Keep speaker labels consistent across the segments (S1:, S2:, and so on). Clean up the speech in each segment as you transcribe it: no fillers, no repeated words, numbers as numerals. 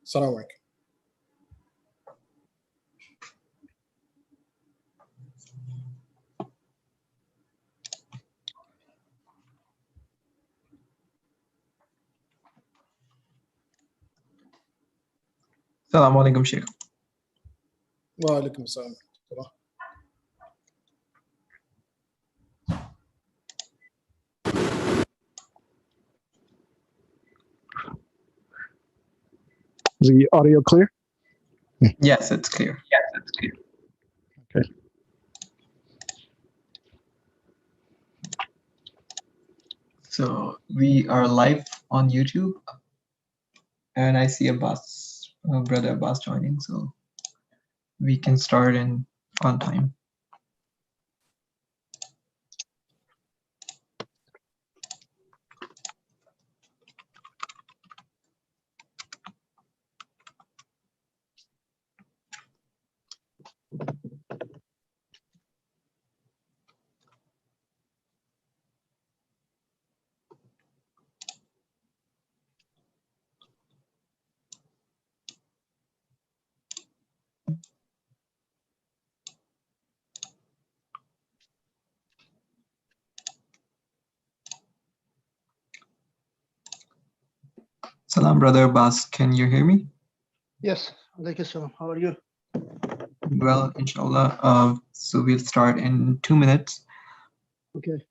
S1: السلام عليكم.
S2: السلام عليكم شيخ.
S1: وعليكم السلام ورحمة الله.
S3: Is the audio clear?
S2: Yes, it's clear.
S3: Okay.
S2: So we are live on YouTube, and I see brother Abbas joining, so we can start on time. Salam, brother Abbas. Can you hear me?
S4: Yes, alaikum salam. How are you?
S2: Well, inshallah. So we'll start in 2 minutes.
S4: Okay.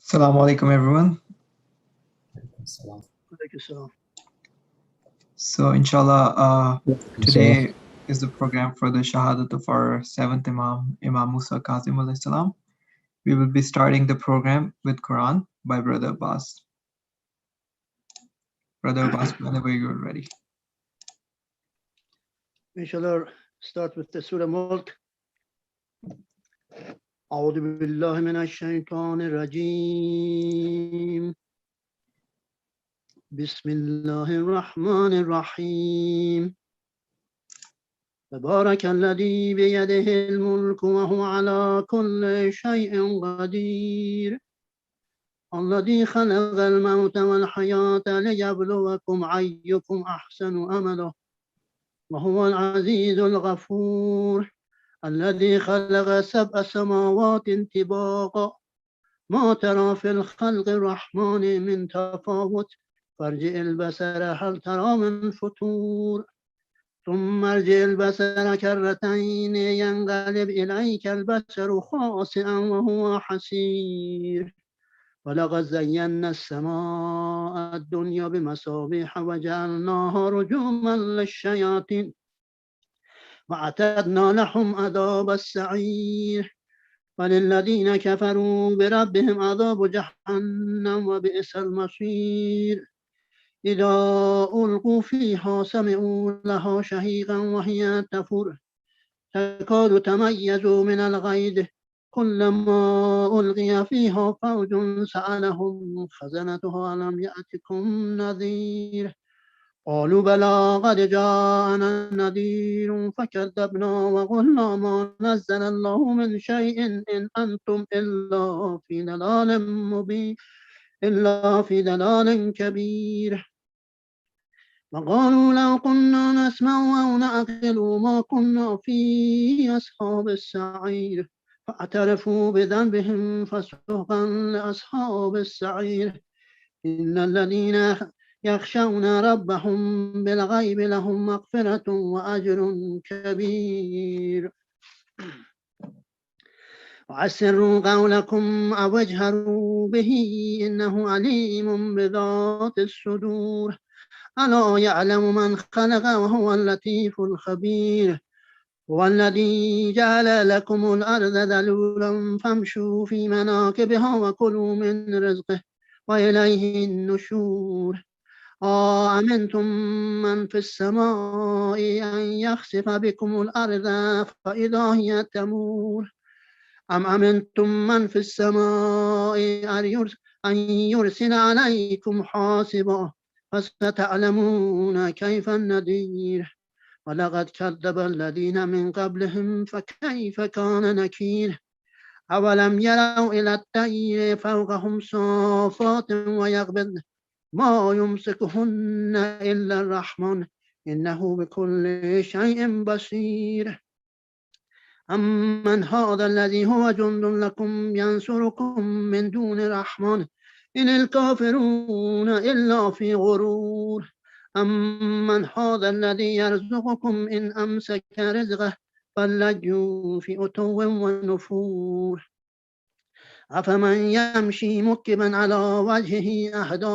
S2: Assalamu alaikum, everyone.
S4: Alaikum salam.
S2: So inshallah, today is the program for the Shahadat of our 7th Imam, Imam Musa Kadhim alayhi salam. We will be starting the program with Quran by Brother Abbas. Brother Abbas, whenever you're ready.
S4: Inshallah, start with the Surah Mulk. أعوذ بالله من الشيطان الرجيم. بسم الله الرحمن الرحيم. تبارك الذي بيده الملك وهو على كل شيء قدير. الذي خلق الموت والحياة ليبلوكم أيكم أحسن أملا وهو العزيز الغفور. الذي خلق 7 سماوات طباقا ما ترى في الخلق الرحمن من تفاوت فارجع البصر هل ترى من فطور ثم ارجع البصر كرتين ينقلب إليك البصر خاسئا وهو حسير. ولقد زينا السماء الدنيا بمصابيح وجعلناها رجوما للشياطين وأعتدنا لهم عذاب السعير. وللذين كفروا بربهم عذاب جهنم وبئس المصير. إذا ألقوا فيها سمعوا لها شهيقا وهي تفور تكاد تميز من الغيظ كلما ألقي فيها فوج سألهم خزنتها ألم يأتكم نذير قالوا بلى قد جاءنا نذير فكذبنا وقلنا ما نزل الله من شيء إن أنتم إلا في ضلال مبين إلا في ضلال كبير وقالوا لو كنا نسمع أو نعقل ما كنا في أصحاب السعير فاعترفوا بذنبهم فسحقا لأصحاب السعير إن الذين يخشون ربهم بالغيب لهم مغفرة وأجر كبير وأسروا قولكم أو اجهروا به إنه عليم بذات الصدور ألا يعلم من خلق وهو اللطيف الخبير هو الذي جعل لكم الأرض ذلولا فامشوا في مناكبها وكلوا من رزقه وإليه النشور أأمنتم من في السماء أن يخسف بكم الأرض فإذا هي تمور أم أمنتم من في السماء أن يرسل عليكم حاصبا فستعلمون كيف النذير ولقد كذب الذين من قبلهم فكيف كان نكير أولم يروا إلى الطير فوقهم صافات ويقبض ما يمسكهن إلا الرحمن إنه بكل شيء بصير أمن هذا الذي هو جند لكم ينصركم من دون الرحمن إن الكافرون إلا في غرور أمن هذا الذي يرزقكم إن أمسك رزقه بل لجوا في عتو ونفور أفمن يمشي مكبا على وجهه أهدى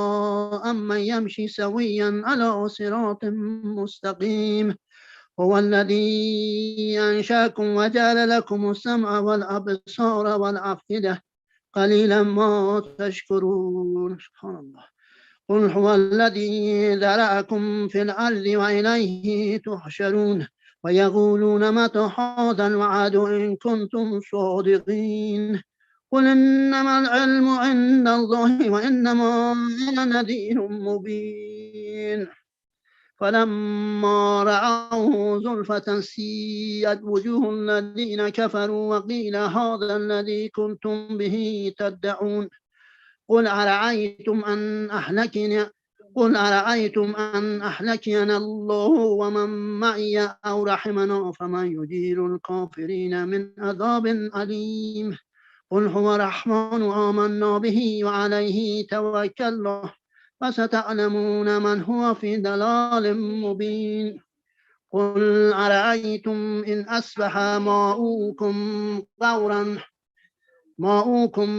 S4: أمن يمشي سويا على صراط مستقيم هو الذي أنشأكم وجعل لكم السمع والأبصار والأفئدة قليلا ما تشكرون سبحان الله قل هو الذي ذرأكم في الأرض وإليه تحشرون ويقولون متى هذا الوعد إن كنتم صادقين قل إنما العلم عند الله وإنما أنا نذير مبين فلما رأوه زلفة سيئت وجوه الذين كفروا وقيل هذا الذي كنتم به تدعون قل أرأيتم أن أهلكنا الله ومن معي أو رحمنا فمن يجير الكافرين من عذاب أليم قل هو رحمن آمنا به وعليه توكلنا فستعلمون من هو في ضلال مبين قل أرأيتم إن أصبح ماؤكم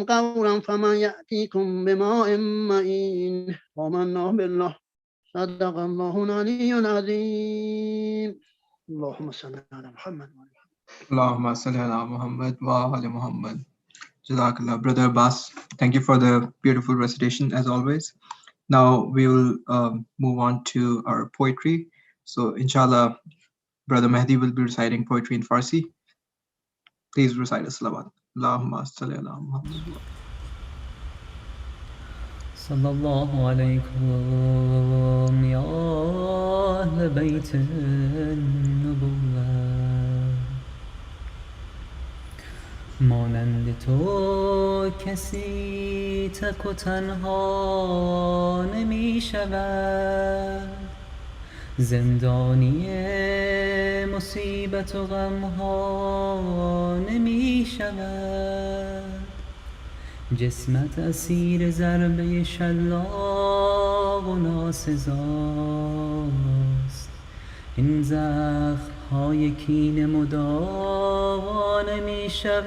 S4: غورا فمن يأتيكم بماء معين آمنا بالله صدق الله العلي العظيم اللهم صل على محمد
S2: Allahumma salli ala Muhammad wa ali Muhammad. Jazakallah. Brother Abbas, thank you for the beautiful recitation as always. Now we will move on to our poetry. So inshallah, Brother Mehdi will be reciting poetry in Farsi. Please recite a salawat. Allahumma salli ala Muhammad.
S5: sallallahu alaykum ya ahl bayt an-nubuwwah مانند تو کسی تک و تنها نمی شود زندانی مصیبت و غمها نمی شود جسمت اسیر ضربه شلاق و ناسزاست این زخم‌های کینه مداوا نمی شود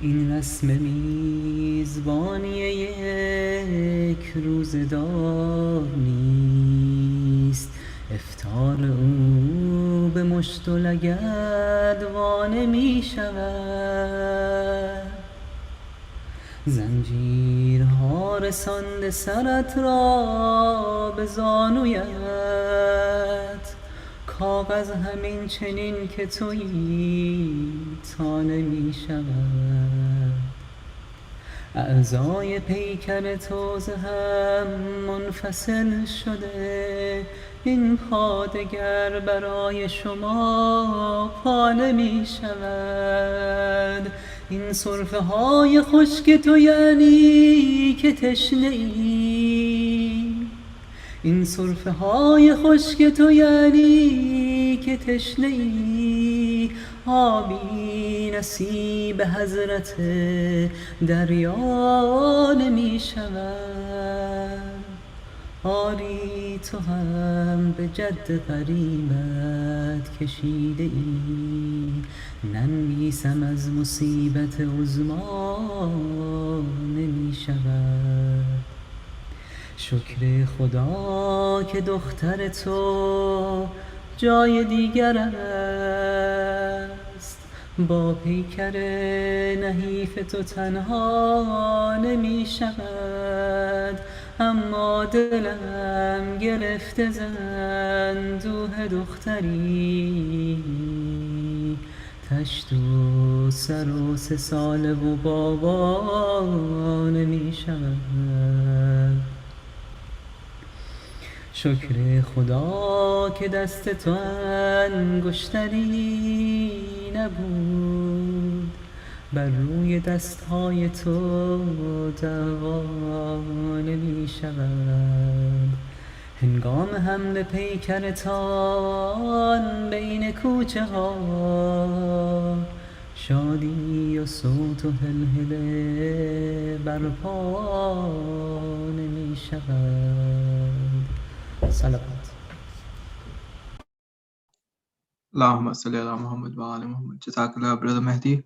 S5: این رسم میزبانی یک روزدار نیست افطار او به مشت و لگد وا نمی شود زنجیرها رسانده سرت را به زانویت، کاغذ همین چنین که تویی تا نمی شود. اعضای پیکر تو ز هم منفصل شده، این پا دگر برای شما پا نمی شود. این سرفه های خشک تو یعنی که تشنه ای، این سرفه های خشک تو یعنی که تشنه ای. آبی نصیب حضرت دریا نمی شود. آری تو هم به جد قریبت کشیده ای، ننویسم از مصیبت عظما نمی شود. شکر خدا که دختر تو جای دیگر است، با پیکر نحیف تو تنها نمی شود. اما دلم گرفته ز اندوه دختری، تشت و سر و 3 ساله و بابا نمی شود. شکر خدا که دست تو انگشتری نبود، بر روی دستهای تو دعوا نمی شود. هنگام حمل پیکرتان بین کوچه ها، شادی و صوت و هلهله برپا نمی شود. صلوات.
S2: Allahumma salli ala Muhammad wa ala Muhammad. Jazakallah, Brother Mehdi.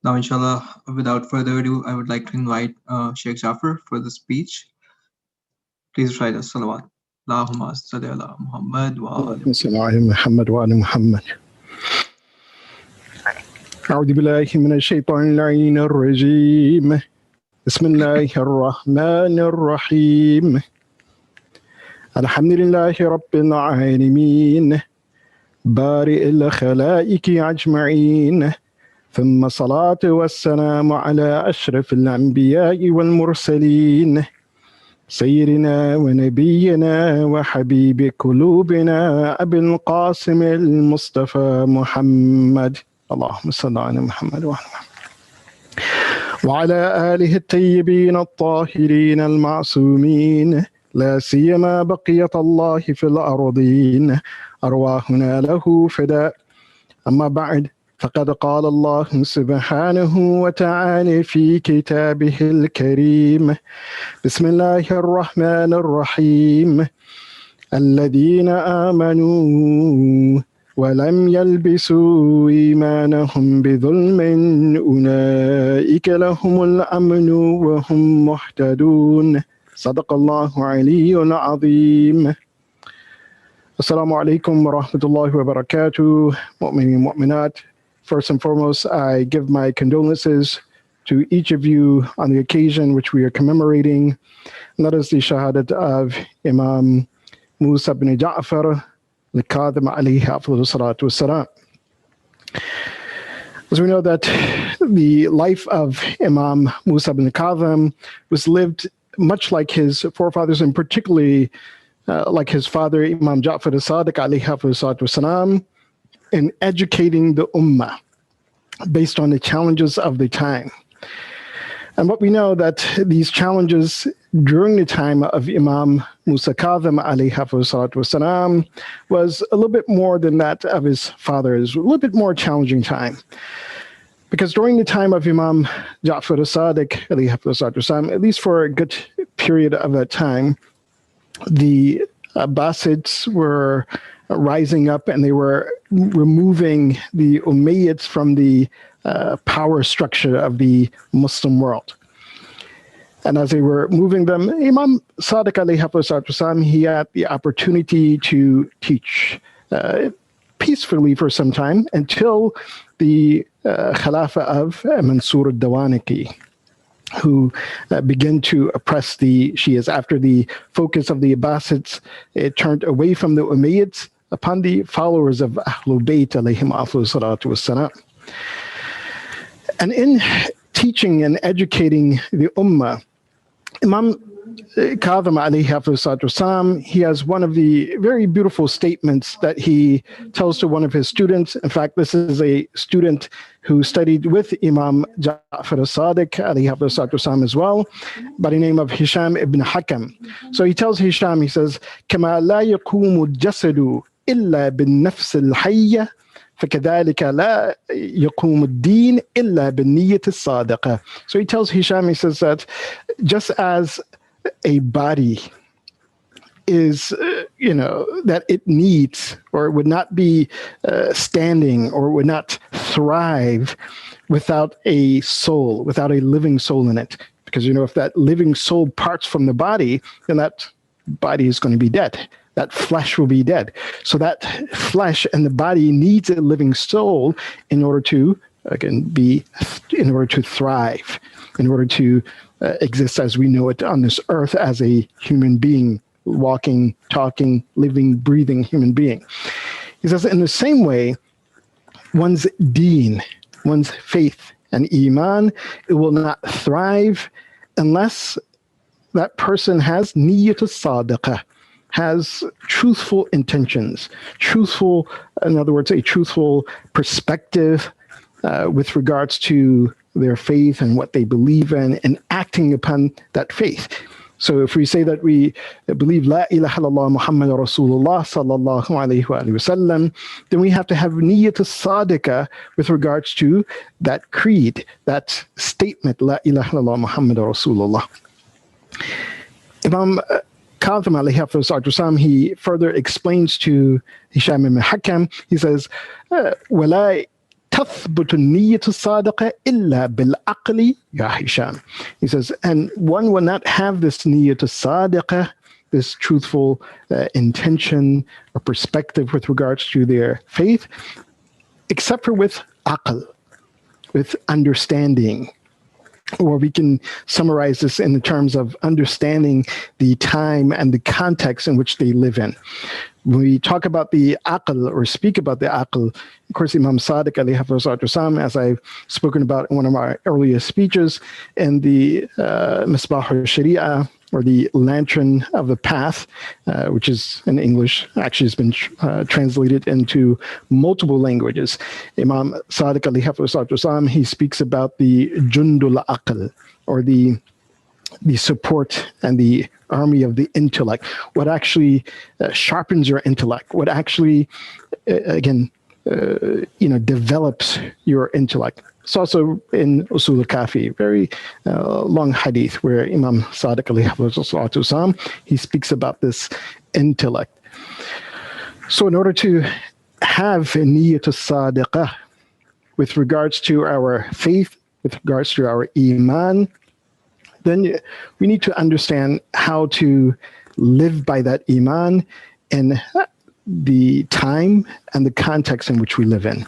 S2: Now, inshallah, without further ado, I would like to invite Sheikh Jafar for the speech. Please recite us salawat. Allahumma salli ala Muhammad wa ala
S3: Muhammad wa ala Muhammad. أعوذ بالله من الشيطان اللعين الرجيم. بسم الله الرحمن الرحيم. الحمد لله رب العالمين بارئ الخلائق أجمعين، ثم الصلاة والسلام على أشرف الأنبياء والمرسلين، سيدنا ونبينا وحبيب قلوبنا أبي القاسم المصطفى محمد. اللهم صل على محمد وعلى آله الطيبين الطاهرين المعصومين، لا سيما بقية الله في الأرضين، أرواحنا له فداء. أما بعد، فقد قال الله سبحانه وتعالى في كتابه الكريم: بسم الله الرحمن الرحيم. الذين آمنوا ولم يلبسوا إيمانهم بظلم أولئك لهم الأمن وهم مهتدون. صدق الله العلي العظيم. Assalamu alaikum wa rahmatullahi wa barakatuh. Mu'minin mu'minat. First and foremost, I give my condolences to each of you on the occasion which we are commemorating, and that is the Shahadat of Imam Musa bin Ja'far al-Kadhim alayhi afdalu salatu wassalam. As we know that the life of Imam Musa bin Kadhim was lived much like his forefathers, and particularly like his father, Imam Ja'far al-Sadiq alayhi salatu wassalam, in educating the ummah based on the challenges of the time. And what we know that these challenges during the time of Imam Musa Kadhim alayhi salatu wassalam was a little bit more than that of his father. It was a little bit more challenging time. Because during the time of Imam Ja'far al-Sadiq alayhi salatu wassalam, at least for a good period of that time, the Abbasids were rising up and they were removing the Umayyads from the power structure of the Muslim world. And as they were moving them, Imam Sadiq alayhi salatu, he had the opportunity to teach peacefully for some time until the Khilafah of Mansur al-Dawaniki. who began to oppress the Shias. After the focus of the Abbasids, it turned away from the Umayyads upon the followers of Ahlul Bayt alayhim afdalus salatu wassalam. And in teaching and educating the Ummah, Imam Kadhim alayhi afdalus wasalam, he has one of the very beautiful statements that he tells to one of his students. In fact, this is a student who studied with Imam Ja'far al-Sadiq alayhi afdalus wasalam as well, by the name of Hisham ibn Hakam. So he tells Hisham, he says, كَمَا لَا يَقُومُ الْجَسَدُ إِلَّا بِالنَّفْسِ الْحَيَّةِ فَكَذَلِكَ لَا يَقُومُ الدِّينُ إِلَّا بِالنِّيَّةِ الصَّادِقَةِ. So he tells Hisham, he says that just as a body is, that it needs, or it would not be standing, or would not thrive without a soul, without a living soul in it. Because, if that living soul parts from the body, then that body is going to be dead. That flesh will be dead. So that flesh and the body needs a living soul in order to, in order to thrive, in order to exist as we know it on this earth as a human being, walking, talking, living, breathing human being. He says, in the same way, one's deen, one's faith and iman, it will not thrive unless that person has niyyat as-sadiqah, has truthful intentions, in other words, a truthful perspective with regards to their faith and what they believe in, and acting upon that faith. So if we say that we believe La ilaha illallah Muhammad Rasulullah sallallahu alayhi wa sallam, then we have to have niyyat as-sadiqah with regards to that creed, that statement, La ilaha illallah Muhammad Rasulullah. Imam Kadhim alayhi afdalus wasalam, he further explains to Hisham ibn Hakam, he says, وَلَا تَثْبُتُ النِّيَّةُ الصَّادِقَةِ إِلَّا بِالْعَقْلِ يَا Hisham. He says, and one will not have this niyyat as-sadiqah, this truthful intention or perspective with regards to their faith, except for with aql, with understanding. Or we can summarize this in the terms of understanding the time and the context in which they live in. When we talk about the aql, or speak about the aql, of course, Imam Sadiq alayhi wasallam, as I've spoken about in one of my earliest speeches, in the Misbah al-Sharia, or the Lantern of the Path, which is in English, actually has been translated into multiple languages. Imam Sadiq alayhi wasallam, he speaks about the Jundul Aql, or the support and the army of the intellect, what actually sharpens your intellect, what actually, develops your intellect. It's also in Usul al-Kafi, very long hadith, where Imam Sadiq alayhi wasallam, he speaks about this intellect. So in order to have a niyyat as-sadiqah with regards to our faith, with regards to our iman, then we need to understand how to live by that iman in the time and the context in which we live in.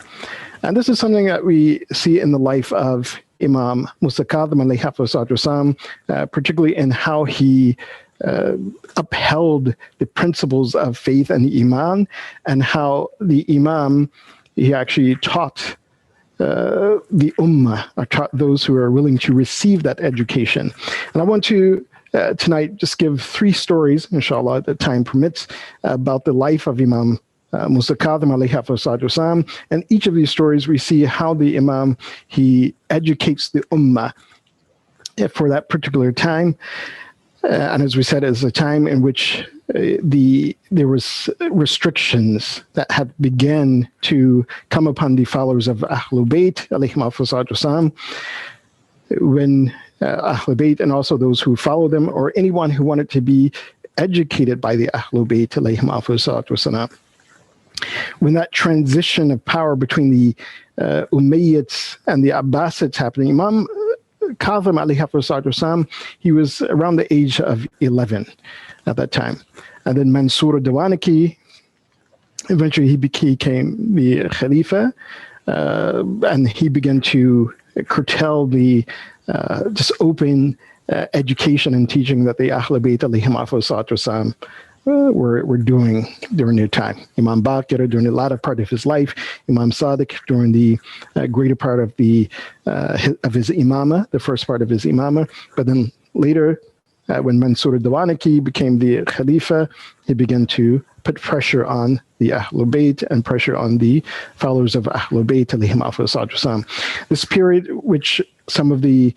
S3: And this is something that we see in the life of Imam Musa Kadhim alayhi wasallam, particularly in how he upheld the principles of faith and iman, and how the Imam, he actually taught the ummah, or taught those who are willing to receive that education. And I want to tonight just give 3 stories, inshallah, if the time permits, about the life of Imam Musa Kadhim alayhi wasallam. And each of these stories, we see how the Imam, he educates the ummah for that particular time. And as we said, it's a time in which there was restrictions that had begun to come upon the followers of Ahlul Bayt alayhim wasallam, when Ahlul Bayt and also those who follow them, or anyone who wanted to be educated by the Ahlul Bayt alayhim wasallam. When that transition of power between the Umayyads and the Abbasids happening, Imam Kadhim alayhi wasallam, he was around the age of 11 at that time. And then Mansur al-Dawanaki, eventually he became the Khalifa, and he began to curtail the just open education and teaching that the Ahlul Bayt alayhim afdalus salam were doing during their time. Imam Baqir during the latter part of his life, Imam Sadiq during the greater part of his imamah, the first part of his imamah, but then later, when Mansur al-Dawanaki became the Khalifa, he began to put pressure on the Ahlul Bayt and pressure on the followers of Ahlul Bayt alayhim afdalus salam. This period, which some of the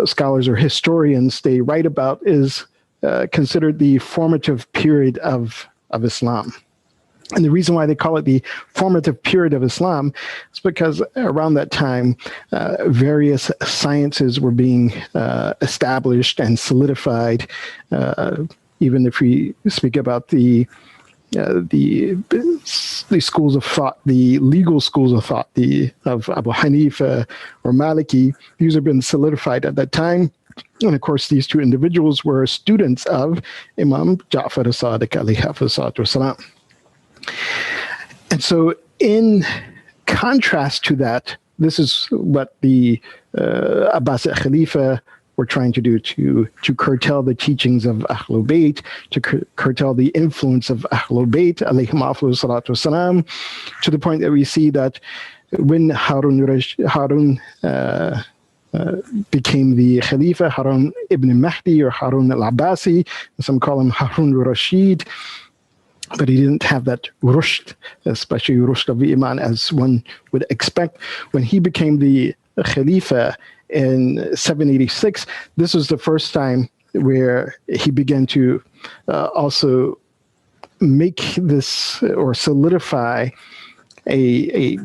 S3: scholars or historians they write about, is considered the formative period of Islam. And the reason why they call it the formative period of Islam is because around that time, various sciences were being established and solidified. Even if we speak about the schools of thought, the legal schools of thought, of Abu Hanifa or Maliki, these have been solidified at that time. And of course, these two individuals were students of Imam Ja'far as-Sadiq alayhi afdalus salam. And so in contrast to that, this is what the Abbasid Khalifa were trying to do, to curtail the teachings of Ahlul Bayt, to curtail the influence of Ahlul Bayt alayhim afdalus salam, to the point that we see that when Harun became the Khalifa, Harun ibn Mahdi or Harun al-Abbasi, some call him Harun al-Rashid, but he didn't have that rushd, especially rushd of iman, as one would expect. When he became the Khalifa in 786, this was the first time where he began to also make this or solidify a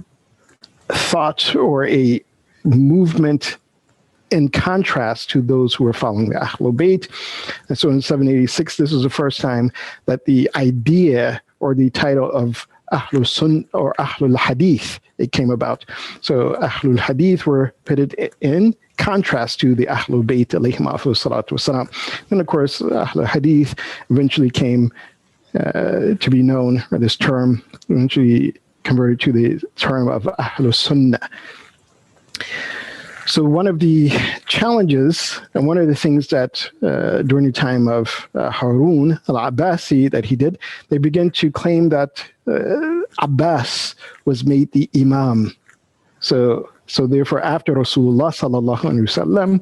S3: thought or a movement in contrast to those who were following the Ahlul Bayt. And so in 786, this was the first time that the idea or the title of Ahlul Sunnah or Ahlul Hadith, it came about. So Ahlul Hadith were pitted in contrast to the Ahlul Bayt alayhim afdalus salam. And of course, Ahlul Hadith eventually came to be known, or this term eventually converted to the term of Ahlul Sunnah. So one of the challenges and one of the things that during the time of Harun al-Abbasi that he did, they began to claim that Abbas was made the Imam. So therefore after Rasulullah sallallahu alaihi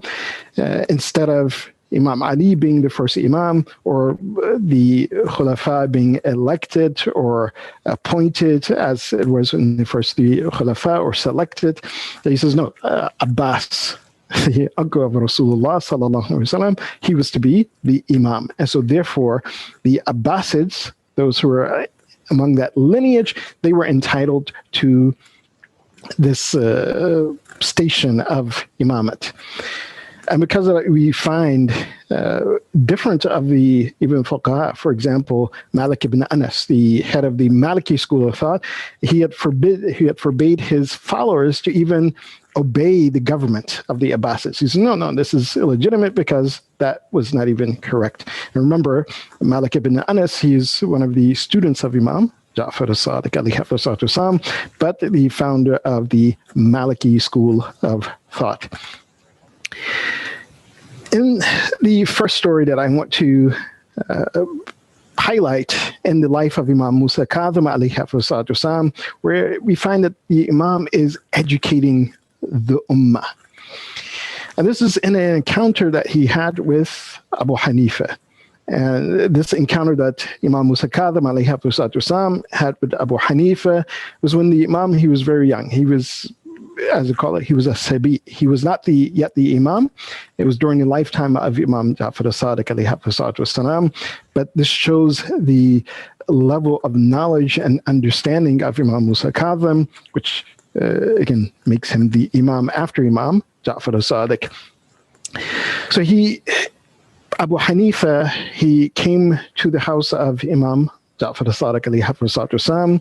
S3: wasallam, instead of Imam Ali being the first Imam or the Khulafa being elected or appointed as it was in the first the Khulafa or selected, he says, no, Abbas, the uncle of Rasulullah sallallahu alaihi wasallam, he was to be the Imam. And so therefore the Abbasids, those who were among that lineage, they were entitled to this station of Imamat. And because of that, we find different of the even fuqaha. For example, Malik ibn Anas, the head of the Maliki school of thought, he had forbade his followers to even obey the government of the Abbasids. He said, no, this is illegitimate because that was not even correct. And remember, Malik ibn Anas, he's one of the students of Imam Ja'far as-Sadiq alayhi afdalus salam, but the founder of the Maliki school of thought. In the first story that I want to highlight in the life of Imam Musa Kadhim alayhi afdalus salam, where we find that the Imam is educating the Ummah. And this is in an encounter that he had with Abu Hanifa. And this encounter that Imam Musa Kadhim alayhi afdalus salam had with Abu Hanifa was when the Imam, he was very young. He was, as they call it, he was a sabi. He was not yet the Imam. It was during the lifetime of Imam Ja'far as-Sadiq alayhi afdalus salam. But this shows the level of knowledge and understanding of Imam Musa Kadhim, which again makes him the Imam after Imam Ja'far as-Sadiq. So Abu Hanifa, he came to the house of Imam Ja'far as-Sadiq alayhi afdalus salam.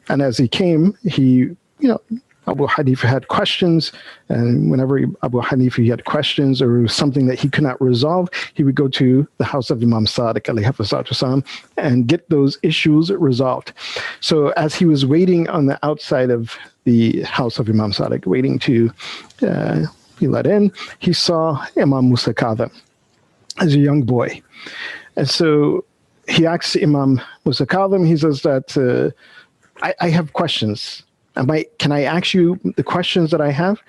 S3: And as he came, he Abu Hanifa had questions, and whenever Abu Hanifa had questions or something that he could not resolve, he would go to the house of Imam Sadiq alayhi and get those issues resolved. So as he was waiting on the outside of the house of Imam Sadiq, waiting to be let in, he saw Imam Musa Kadhim as a young boy. And so he asks Imam Musa Kadhim, he says that, I have questions. Can I ask you the questions that I have?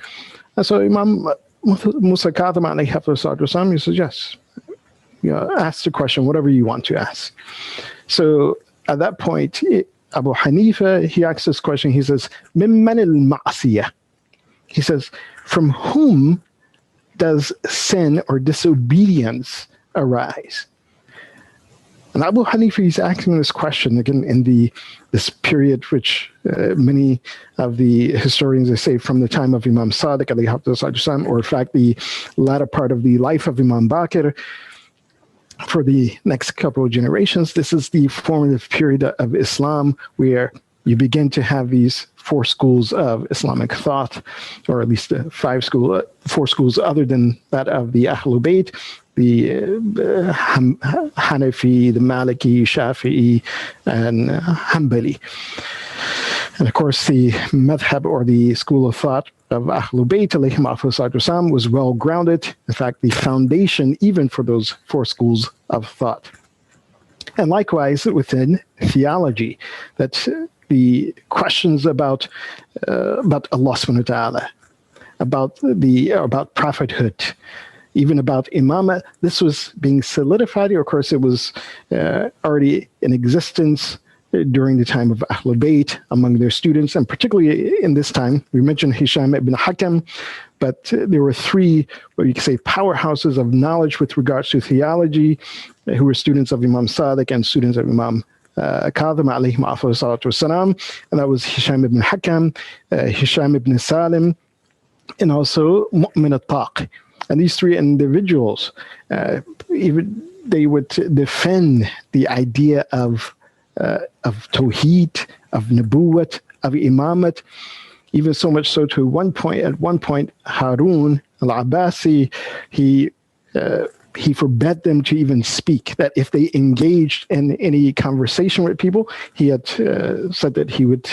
S3: And so Imam Musa Kadhim alayhi he says, yes. Ask the question, whatever you want to ask. So at that point, Abu Hanifa, he asks this question, he says, Mimman al-ma'asiyah. He says, from whom does sin or disobedience arise? And Abu Hanifa is asking this question again in this period which many of the historians, they say, from the time of Imam Sadiq alayhi, or in fact the latter part of the life of Imam Baqir, for the next couple of generations. This is the formative period of Islam where you begin to have these 4 schools of Islamic thought, or at least 4 schools other than that of the Ahlul Bayt, the Hanafi, the Maliki, Shafi'i, and Hanbali. And of course, the madhab, or the school of thought of Ahlul Bayt alayhim was well grounded. In fact, the foundation even for those 4 schools of thought. And likewise within theology, that the questions about Allah subhanahu wa ta'ala, about prophethood, even about imamah, this was being solidified. Of course, it was already in existence during the time of Ahlul Bayt among their students, and particularly in this time. We mentioned Hisham ibn Hakam, but there were 3, what you could say, powerhouses of knowledge with regards to theology, who were students of Imam Sadiq and students of Imam Kadhim alayhim afdalus wassalam, and that was Hisham ibn Hakam, Hisham ibn Salim, and also Mu'min al-Taq. And these 3 individuals, even they would defend the idea of Tawheed, of Nubuwwat, of Imamat, even so much so to at one point, Harun al-Abbasi, he forbade them to even speak, that if they engaged in any conversation with people, he had said that he would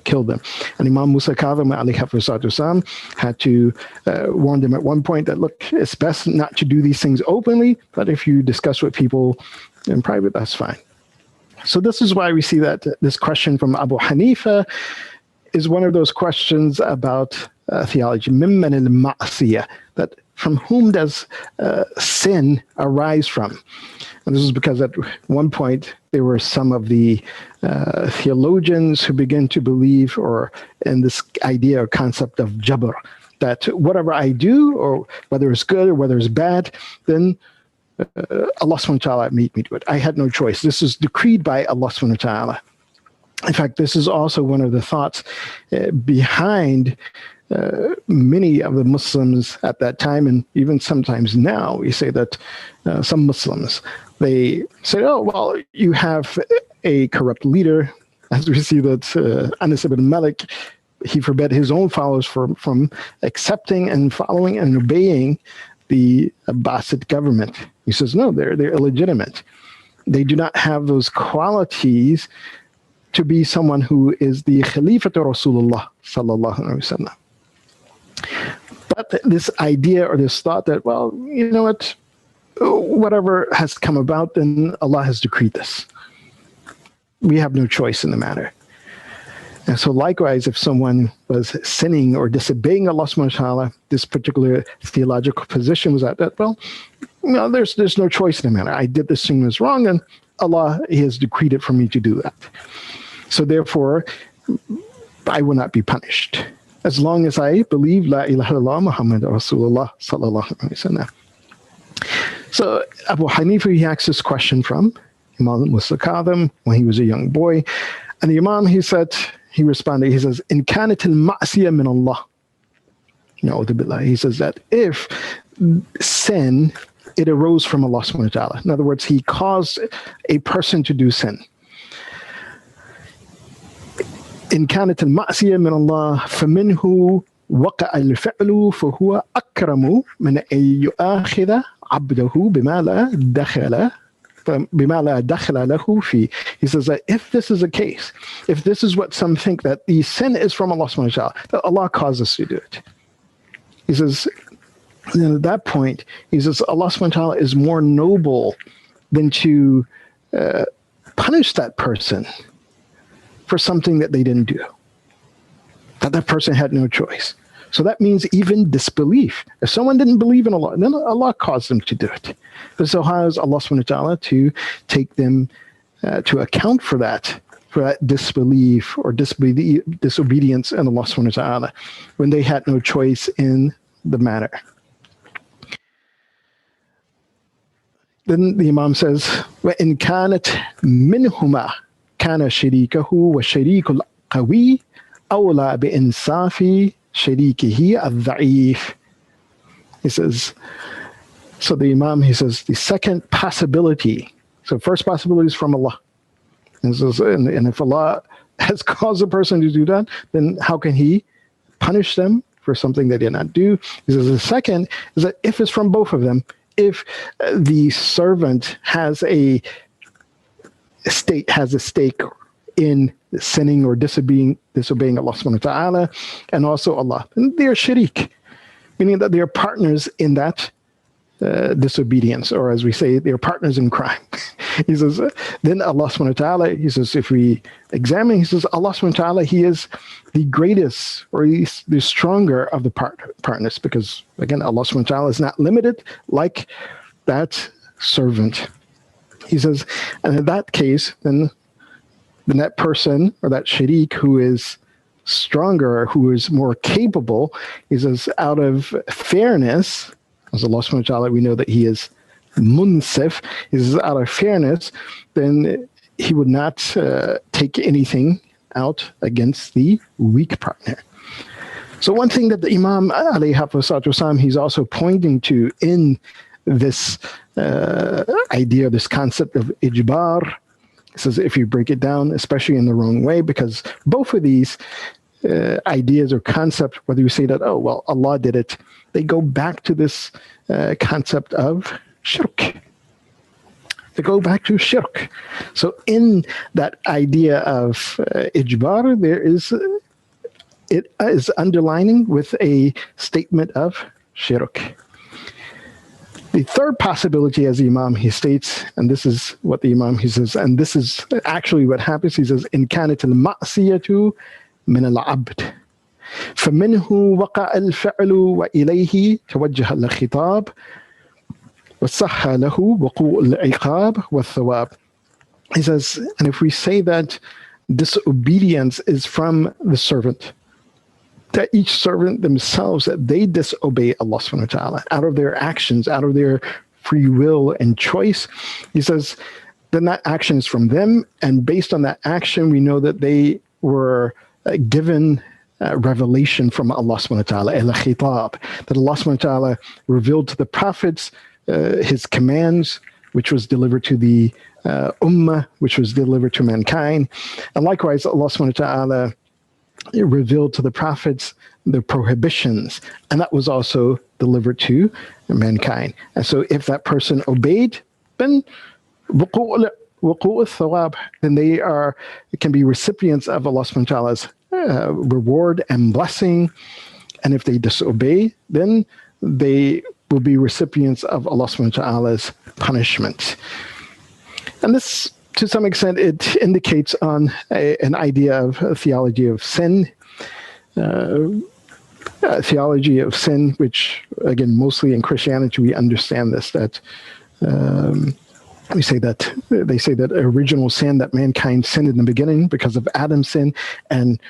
S3: kill them. And Imam Musa Kadhim alayhi had to warn them at one point that, look, it's best not to do these things openly, but if you discuss with people in private, that's fine. So this is why we see that this question from Abu Hanifa is one of those questions about theology, mimman al-ma'asiyah, that from whom does sin arise from? And this is because at one point there were some of the theologians who began to believe, or in this idea or concept of jabr, that whatever I do, or whether it's good or whether it's bad, then Allah subhanahu wa ta'ala made me do it. I had no choice. This is decreed by Allah subhanahu wa ta'ala. In fact, this is also one of the thoughts behind many of the Muslims at that time, and even sometimes now, we say that some Muslims, they say, oh, well, you have a corrupt leader. As we see that Anas ibn Malik, he forbade his own followers from accepting and following and obeying the Abbasid government. He says, no, they're illegitimate. They do not have those qualities to be someone who is the Khalifat Rasulullah sallallahu alaihi wasallam. But this idea or this thought that, well, you know what, whatever has come about, then Allah has decreed this. We have no choice in the matter. And so likewise, if someone was sinning or disobeying Allah subhanahu wa ta'ala, this particular theological position was that, well, you know, there's no choice in the matter. I did this thing was wrong, and Allah, He has decreed it for me to do that. So therefore, I will not be punished, as long as I believe La ilaha illallah Muhammad Rasulullah sallallahu alaihi wasallam. So Abu Hanifa, he asked this question from Imam Musa Kadhim when he was a young boy. And the Imam, he responded, he says, In kanat al-ma'siyah min Allah. He says that if sin, it arose from Allah subhanahu wa ta'ala. In other words, He caused a person to do sin. إن كانت المعصية من الله فمنه وقع الفعل فهو أكرم من أن يؤاخذ عبده بما لا دخل له فيه. He says that if this is the case, if this is what some think, that the sin is from Allah subhanahu wa ta'ala, that Allah caused us to do it. He says, and at that point, he says Allah subhanahu wa ta'ala is more noble than to punish that person for something that they didn't do, that person had no choice. So that means even disbelief. If someone didn't believe in Allah, then Allah caused them to do it. But so how is Allah subhanahu wa ta'ala to take them to account for that disbelief or disobedience in Allah subhanahu wa ta'ala when they had no choice in the matter? Then the Imam says, وَإِنْ كَانَتْ مِنْهُمَا كَانَ شَرِيكَهُ وَشَرِيكُ الْقَوِيِّ أَوْلَى بِإِنْصَافِ شَرِيكِهِ الضَّعِيفِ. He says, so the Imam, he says, the second possibility, so first possibility is from Allah. And if Allah has caused a person to do that, then how can he punish them for something they did not do? He says the second is that if it's from both of them, if the servant has a stake in sinning or disobeying Allah subhanahu wa ta'ala and also Allah, and they are sharik, meaning that they are partners in that disobedience, or as we say, they are partners in crime. He says, then Allah subhanahu wa ta'ala, he says, if we examine, he says, Allah subhanahu wa ta'ala, he is the greatest, or he's the stronger of the partners, because again, Allah subhanahu wa ta'ala is not limited like that servant. He says, and in that case, then that person or that sharik who is stronger, who is more capable, he says, out of fairness, as Allah subhanahu wa ta'ala, we know that he is munsif, is out of fairness, then he would not take anything out against the weak partner. So one thing that the Imam alayhi wasallam, he's also pointing to in this idea, this concept of ijbar, says if you break it down, especially in the wrong way, because both of these ideas or concepts, whether you say that, oh, well, Allah did it, they go back to this concept of shirk. They go back to shirk. So in that idea of ijbar, it is underlining with a statement of shirk. The third possibility, as the Imam, he states, and this is what the Imam, he says, and this is actually what happens, he says, إن كانت المعصية من العبد فمنه وقع الفعل وإليه توجه الخطاب وصح له وقوع العقاب والثواب. He says, and if we say that disobedience is from the servant, that each servant themselves, that they disobey Allah subhanahu wa ta'ala out of their actions, out of their free will and choice, he says, then that action is from them, and based on that action, we know that they were given revelation from Allah subhanahu wa ta'ala, al-khitab, that Allah subhanahu wa ta'ala revealed to the prophets his commands, which was delivered to the ummah, which was delivered to mankind. And likewise, Allah subhanahu wa ta'ala revealed to the prophets the prohibitions, and that was also delivered to mankind. And so if that person obeyed, then then they can be recipients of Allah subhanahu wa ta'ala's reward and blessing. And if they disobey, then they will be recipients of Allah subhanahu wa ta'ala's punishment. And this, to some extent, it indicates on an idea of a theology of sin, which, again, mostly in Christianity, we understand this, that they say that original sin, that mankind sinned in the beginning because of Adam's sin, and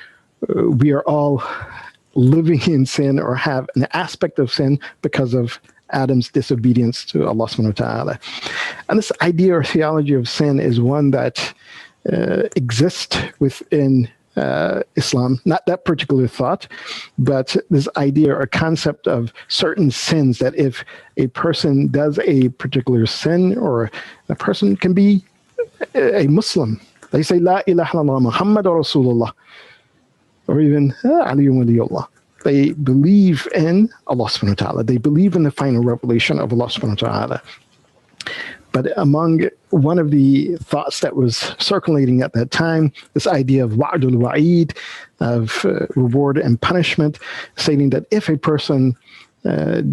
S3: we are all living in sin or have an aspect of sin because of Adam's disobedience to Allah subhanahu wa ta'ala. And this idea or theology of sin is one that exists within Islam, not that particular thought, but this idea or concept of certain sins, that if a person does a particular sin, or a person can be a Muslim, they say, La ilaha illallah Muhammad Rasulullah. or even Aliyum Waliyullah. They believe in Allah subhanahu wa ta'ala. They believe in the final revelation of Allah subhanahu wa ta'ala. But among one of the thoughts that was circulating at that time, this idea of wa'dul wa'id, of reward and punishment, stating that if a person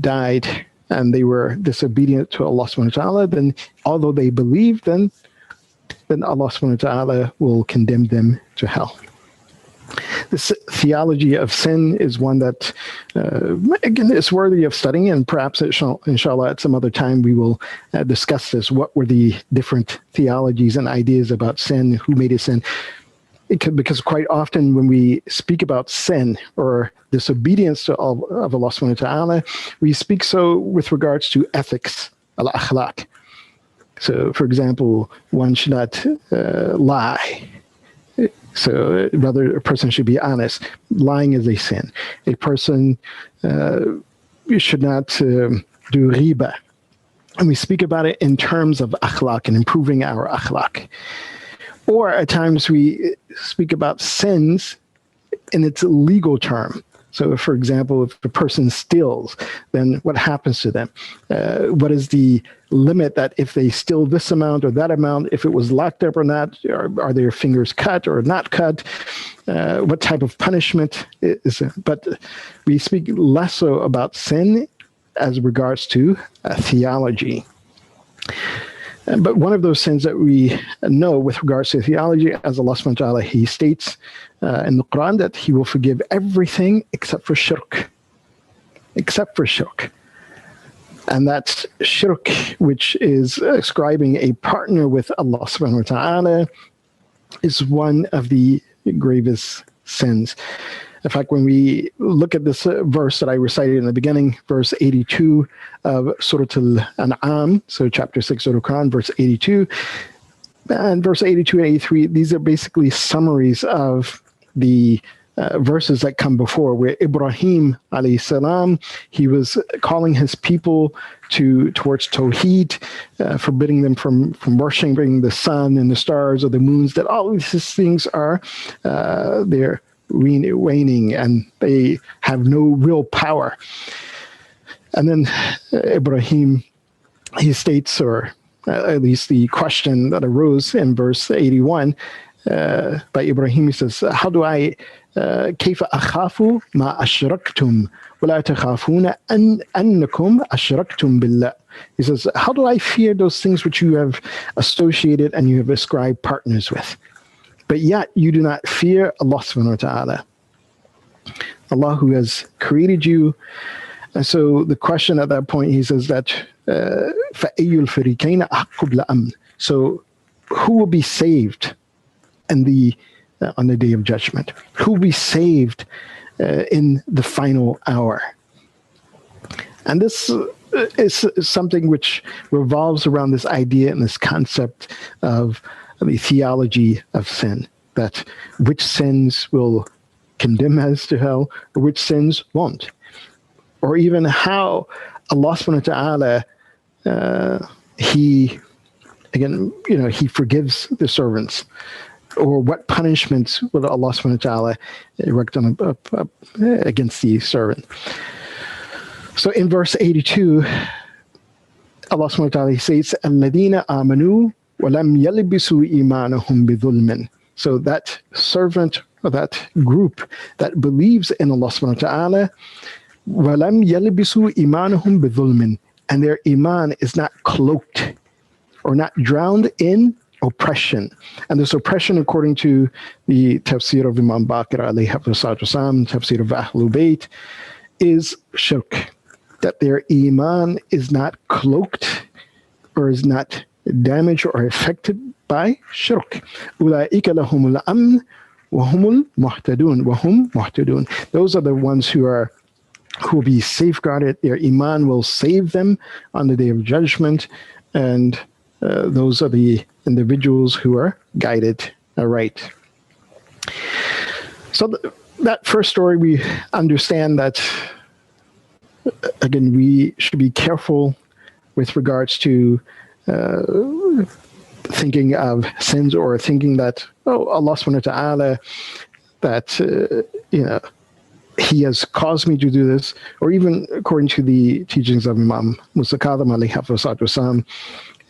S3: died and they were disobedient to Allah subhanahu wa ta'ala, then although they believed, then Allah subhanahu wa ta'ala will condemn them to hell. This theology of sin is one that, again, is worthy of studying, and perhaps, inshallah, at some other time we will discuss this. What were the different theologies and ideas about sin? Who made a sin? Because quite often when we speak about sin or disobedience of Allah subhanahu wa ta'ala, we speak so with regards to ethics, al-akhlaq. So, for example, one should not lie. So rather, a person should be honest. Lying is a sin. A person should not do riba. And we speak about it in terms of akhlaq and improving our akhlaq. Or at times we speak about sins in its legal term. So, for example, if a person steals, then what happens to them? What is the limit that if they steal this amount or that amount, if it was locked up or not, are their fingers cut or not cut? What type of punishment is it? But we speak less so about sin as regards to theology. But one of those sins that we know with regards to theology, as Allah subhanahu wa ta'ala, He states in the Quran that He will forgive everything except for shirk. Except for shirk. And that's shirk, which is ascribing a partner with Allah subhanahu wa ta'ala, is one of the gravest sins. In fact, when we look at this verse that I recited in the beginning, verse 82 of Surah Al-An'am, so chapter 6 of the Quran, verse 82, and verse 82 and 83, these are basically summaries of the verses that come before, where Ibrahim alayhi salam, he was calling his people towards Tawheed, forbidding them from worshiping the sun and the stars or the moons, that all of these things are they're waning and they have no real power. And then Ibrahim, he states, or at least the question that arose in verse 81 by Ibrahim, he says, how do I كيف أخاف ما أشركتم ولا تخافون أنكم أشركتم بالله. He says, how do I fear those things which you have associated and you have ascribed partners with? But yet you do not fear Allah subhanahu wa ta'ala. Allah who has created you. And so the question at that point, he says that فَأَيُّ الْفَرِيقَيْنِ أَحَقُّ بِالْأَمْنِ. So who will be saved on the day of judgment? Who will be saved in the final hour? And this is something which revolves around this idea and this concept of the theology of sin, that which sins will condemn us to hell or which sins won't. Or even how Allah subhanahu wa ta'ala, He forgives the servants. Or what punishments will Allah subhanahu wa ta'ala erect against the servant. So in verse 82, Allah subhanahu wa ta'ala says, الَّذِينَ آمَنُوا وَلَمْ يَلْبِسُوا إِيمَانَهُمْ بِظُلْمٍ. So that servant or that group that believes in Allah subhanahu wa ta'ala, وَلَمْ يَلْبِسُوا إِيمَانَهُمْ بِظُلْمٍ, and their iman is not cloaked or not drowned in oppression. And this oppression, according to the tafsir of Imam Baqir alayhi wasallam, tafsir of Ahlul Bayt, is shirk. That their iman is not cloaked or is not damaged or affected by shirk. أُولَٰئِكَ لَهُمُ الْأَمْنُ وَهُمُ الْمُهْتَدُونَ وَهُمْ مُهْتَدُونَ. Those are the ones who will be safeguarded. Their iman will save them on the day of judgment, and those are the individuals who are guided aright. So that first story, we understand that, again, we should be careful with regards to thinking of sins or thinking that, Allah subhanahu wa ta'ala that, he has caused me to do this, or even according to the teachings of Imam Musa Kadhim alayhi wasallam,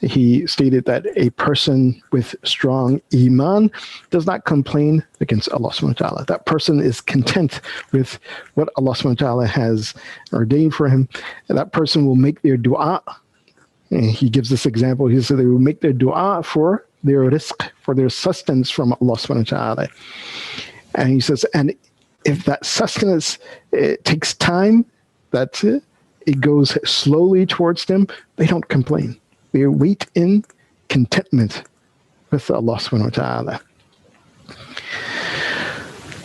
S3: he stated that a person with strong iman does not complain against Allah subhanahu wa ta'ala. That person is content with what Allah subhanahu wa ta'ala has ordained for him, and that person will make their dua. And he gives this example. He said they will make their dua for their rizq, for their sustenance from Allah subhanahu wa ta'ala. And he says, and if that sustenance takes time, that it goes slowly towards them, they don't complain. They wait in contentment with Allah subhanahu wa ta'ala.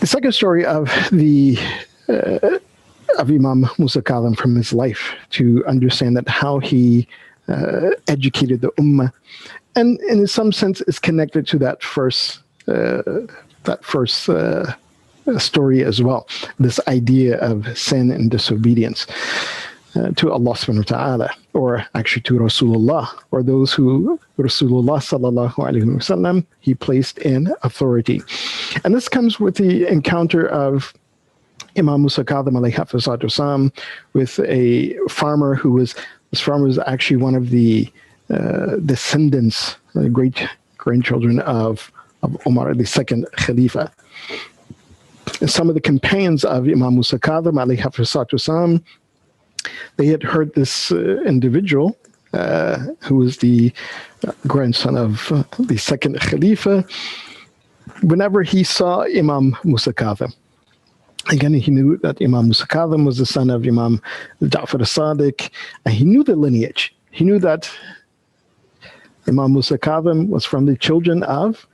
S3: The second story of Imam Musa Kadhim from his life, to understand that how he educated the ummah, and in some sense is connected to that first story as well. This idea of sin and disobedience to Allah subhanahu wa ta'ala, or actually to Rasulullah, or those who Rasulullah sallallahu alayhi wa sallam, he placed in authority. And this comes with the encounter of Imam Musa Kadhim alayhi wasallam with a farmer this farmer was actually one of the descendants, great grandchildren of Umar, the second Khalifa. And some of the companions of Imam Musa Kadhim alayhi wasallam, they had heard this individual who was the grandson of the second Khalifa. Whenever he saw Imam Musa Kadhim, again, he knew that Imam Musa Kadhim was the son of Imam Ja'far as-Sadiq, and he knew the lineage. He knew that Imam Musa Kadhim was from the children of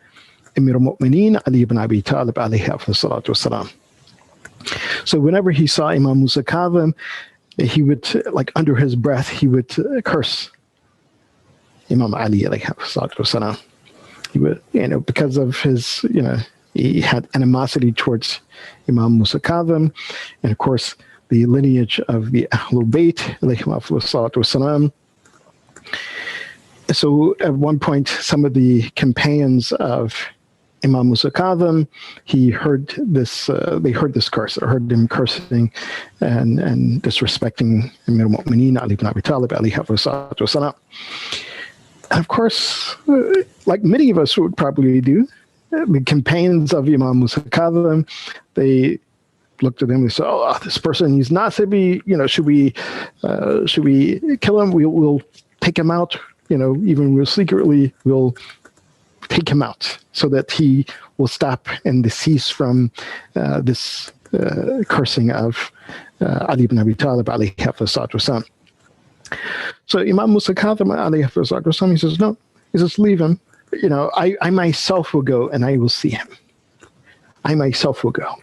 S3: Amir al-Mu'mineen Ali ibn Abi Talib alayhi salatu wasalam. So whenever he saw Imam Musa Kadhim, he would, like under his breath, he would curse Imam Ali alayhi salatu wasalam. He would, because of his, he had animosity towards Imam Musa Kadhim, and of course the lineage of the Ahlul Bayt alayhi salatu wasalam. So at one point, some of the companions of Imam Musa Kadhim, they heard this curse, or heard him cursing and disrespecting Amir al-Mu'mineen Ali ibn Abi Talib alayhi salatu wasalam. And of course, like many of us would probably do, the companions of Imam Musa Kadhim, they looked at him and said, "Oh, this person, he's nasibi. Should we kill him? We'll take him out. Even we'll secretly take him out so that he will stop and cease from this cursing of Ali ibn Abi Talib alayhi salatu wasalam." So Imam Musa Kadhim alayhi salatu wasalam, he says, "No," he says, "Leave him. I myself will go and I will see him. I myself will go."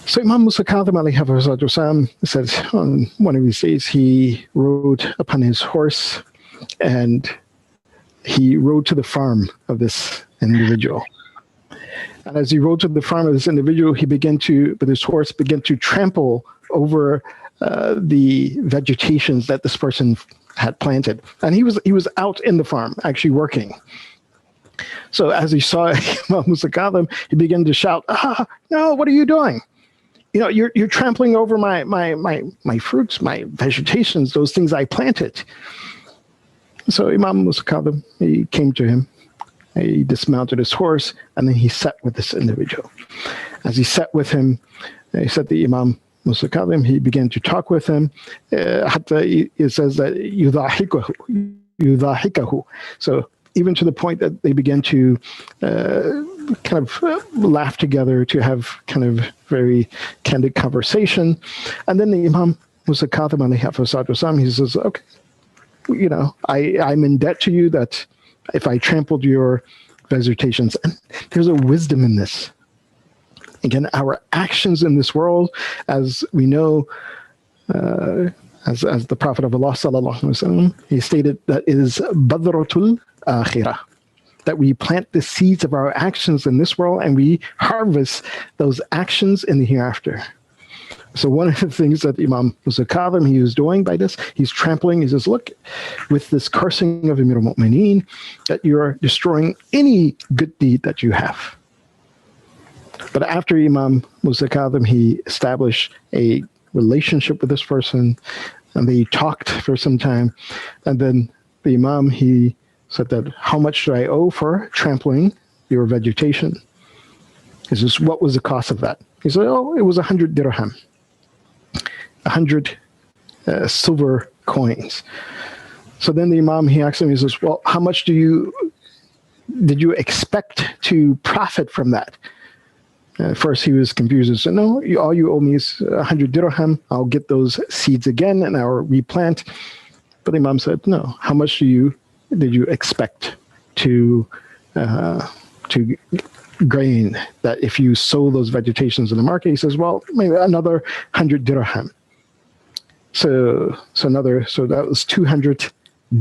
S3: So Imam Musa Kadhim alayhi salatu wasalam says, on one of these days, he rode upon his horse and he rode to the farm of this individual. And as he rode to the farm of this individual, he with his horse, began to trample over the vegetations that this person had planted. And he was out in the farm, actually working. So as he saw Imam Musa Kadhim, he began to shout, "No, what are you doing? You're trampling over my fruits, my vegetations, those things I planted." So Imam Musa Kadhim, he came to him, he dismounted his horse, and then he sat with this individual. As he sat with him, he said to Imam Musa Kadhim, he began to talk with him. It says that yudhahikahu. So even to the point that they began to kind of laugh together, to have kind of very candid conversation. And then the Imam Musa Kadhim alayhi salatu wasalam, he says, "Okay, I'm in debt to you that if I trampled your vegetations," and there's a wisdom in this. Again, our actions in this world, as we know, as the Prophet of Allah sallallahu alaihi wasallam, he stated that it is badratul akhirah, that we plant the seeds of our actions in this world and we harvest those actions in the hereafter. So one of the things that Imam Musa Kadhim, he was doing by this, he's trampling, he says, "Look, with this cursing of Amir al-Mu'mineen, that you're destroying any good deed that you have." But after Imam Musa Kadhim, he established a relationship with this person, and they talked for some time. And then the Imam, he said that, how much do I owe for trampling your vegetation? He says, what was the cost of that? He said, oh, it was 100 dirham, 100 silver coins. So then the Imam, he asked him, he says, well, how much did you expect to profit from that? At first he was confused and said, no, all you owe me is 100 dirham. I'll get those seeds again and I'll replant. But the Imam said, no, how much did you expect to grain that if you sow those vegetations in the market? He says, well, maybe another 100 dirham. So that was 200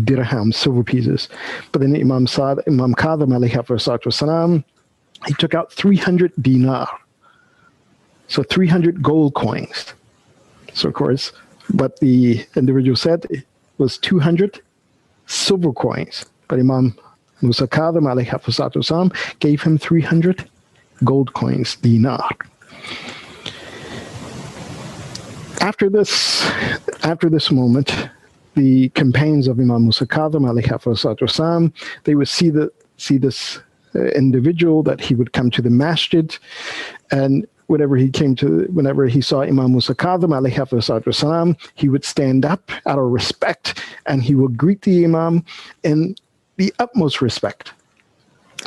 S3: dirham, silver pieces. But then Imam Kadhim alayhi salam, he took out 300 dinar. So 300 gold coins. So of course, what the individual said was 200 silver coins. But Imam Musa Kadhim alayhi salam gave him 300 gold coins, dinar. After this moment, the companions of Imam Musa Kadhim alayhi salam, they would see this individual, that he would come to the masjid, and whenever he saw Imam Musa Kadhim alayhi salam, he would stand up out of respect and he would greet the Imam in the utmost respect.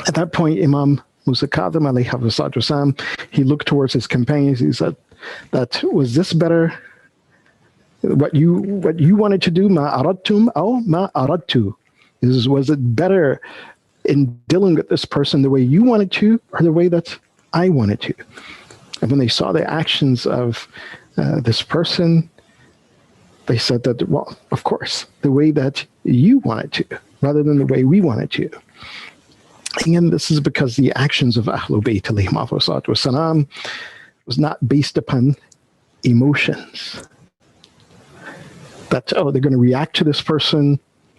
S3: At that point, Imam Musa Kadhim alayhi salam, he looked towards his companions. He said, that was this better? What you wanted to do, ma aradtum aw ma aradtu? Was it better in dealing with this person the way you wanted to, or the way that I wanted to? And when they saw the actions of this person, they said that, well, of course, the way that you wanted to, rather than the way we wanted to. Again, this is because the actions of Ahlul Bayt alayhi salam was not based upon emotions. That, oh, they're going to react to this person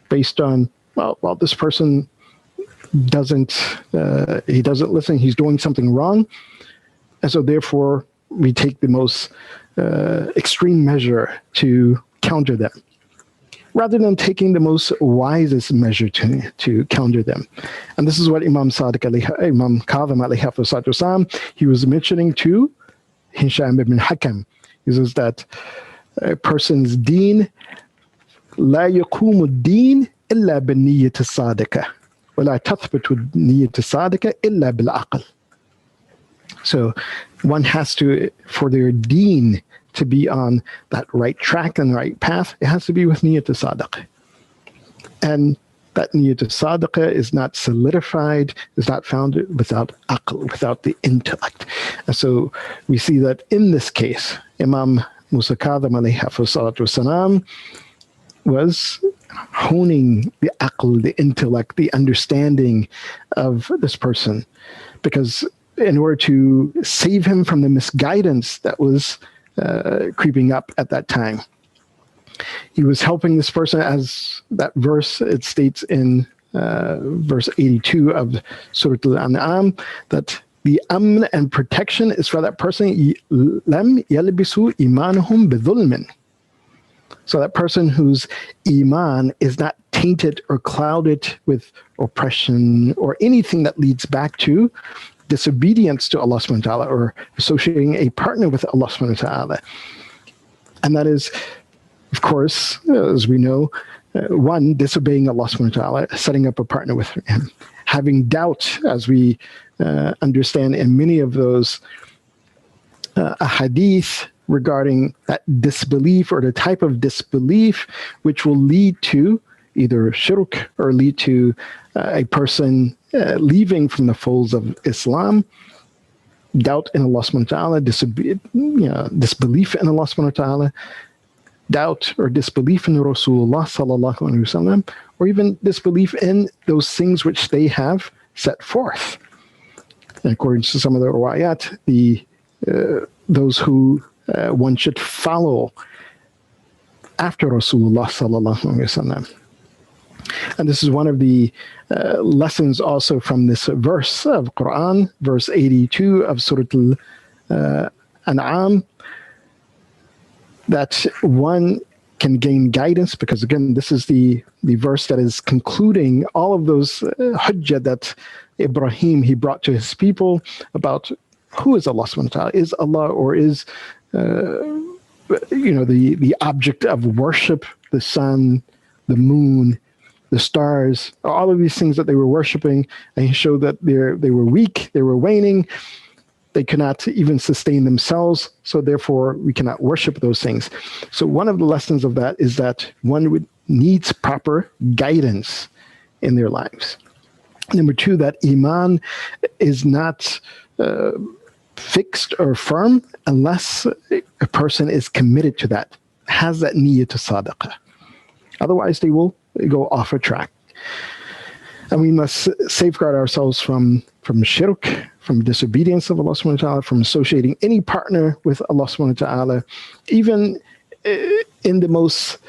S3: based on, well, this person doesn't listen, he's doing something wrong. And so therefore, we take the most extreme measure to counter them, rather than taking the most wisest measure to counter them. And this is what Imam Kadhim alayhi salam, he was mentioning to Hisham ibn Hakam. He says that a person's deen, لا يقوم الدين إلا بالنية الصادقة ولا تثبت النية الصادقة إلا بالعقل. So one has to, for their deen to be on that right track and the right path, it has to be with niyat as-sadiqah. And that niyat as-sadiqah is not solidified, is not found without aql, without the intellect. And so we see that in this case, Imam Musa Kadhim alayhi salam was honing the aql, the intellect, the understanding of this person, because in order to save him from the misguidance that was creeping up at that time, he was helping this person, as that verse, it states in verse 82 of Surah Al-An'am, that the amn and protection is for that person, lam yalbisu imanuhum bidhulmin. So that person whose iman is not tainted or clouded with oppression or anything that leads back to disobedience to Allah subhanahu wa ta'ala, or associating a partner with Allah subhanahu wa ta'ala. And that is, of course, as we know, one, disobeying Allah subhanahu wa ta'ala, setting up a partner with him, having doubt, as we understand in many of those hadith regarding that disbelief, or the type of disbelief which will lead to either shirk or lead to a person leaving from the folds of Islam. Doubt in Allah subhanahu wa ta'ala, disbelief in Allah subhanahu wa ta'ala, doubt or disbelief in Rasulullah sallallahu alaihi wasallam, or even disbelief in those things which they have set forth. And according to some of the riwayat, those who one should follow after Rasulullah sallallahu alaihi wasallam. And this is one of the lessons also from this verse of Quran, verse 82 of Surah Al-An'am, that one can gain guidance, because again, this is the verse that is concluding all of those hujjah that Ibrahim, he brought to his people about who is Allah subhanahu wa ta'ala. Is Allah, or is the object of worship, the sun, the moon, the stars, all of these things that they were worshiping, and he showed that they were weak, they were waning, they could not even sustain themselves, so therefore we cannot worship those things. So one of the lessons of that is that one needs proper guidance in their lives. Number two, that iman is not fixed or firm unless a person is committed to that, has that niyyah to sadaqah. Otherwise, they will go off a track. And we must safeguard ourselves from shirk, from disobedience of Allah subhanahu wa ta'ala, from associating any partner with Allah subhanahu wa ta'ala, even in the most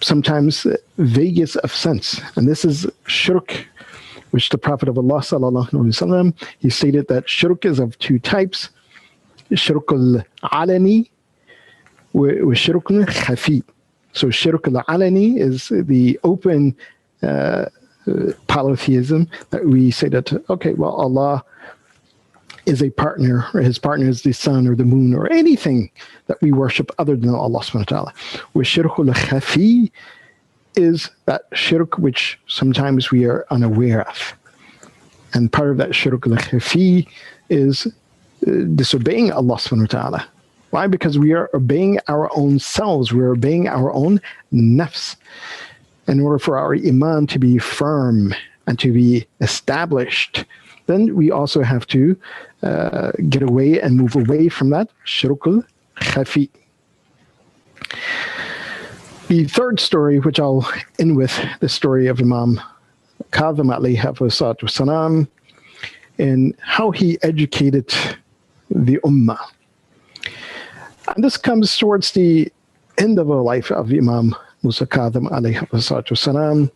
S3: sometimes vaguest of sense. And this is shirk, which the Prophet of Allah sallallahu alaihi wasallam, he stated that shirk is of two types: shirk al-alani wa shirk al-khafi. So shirk al-alani is the open polytheism, that we say that, okay, well, Allah is a partner, or his partner is the sun or the moon or anything that we worship other than Allah subhanahu wa ta'ala. With shirk al-khafi is that shirk which sometimes we are unaware of. And part of that shirk al-khafi is disobeying Allah subhanahu wa ta'ala. Why? Because we are obeying our own selves. We're obeying our own nafs. In order for our iman to be firm and to be established, then we also have to get away and move away from that shirk al-khafi. The third story, which I'll end with, the story of Imam Kadhim alayhi salatu wasalam, and how he educated the ummah. And this comes towards the end of the life of Imam Musa Kadhim alayhi salatu wasalam.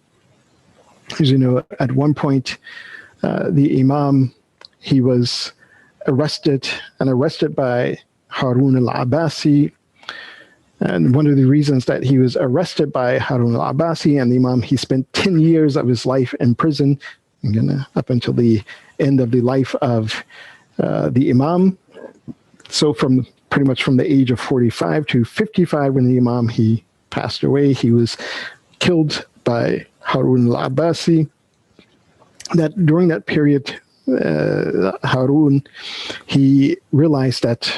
S3: As you know, at one point, the Imam, he was arrested by Harun al-Abbasi. And one of the reasons that he was arrested by Harun al-Abbasi and the Imam, he spent 10 years of his life in prison, again, up until the end of the life of the Imam. So pretty much from the age of 45 to 55, when the Imam, he passed away, he was killed by Harun al-Abbasi. That during that period, Harun, he realized that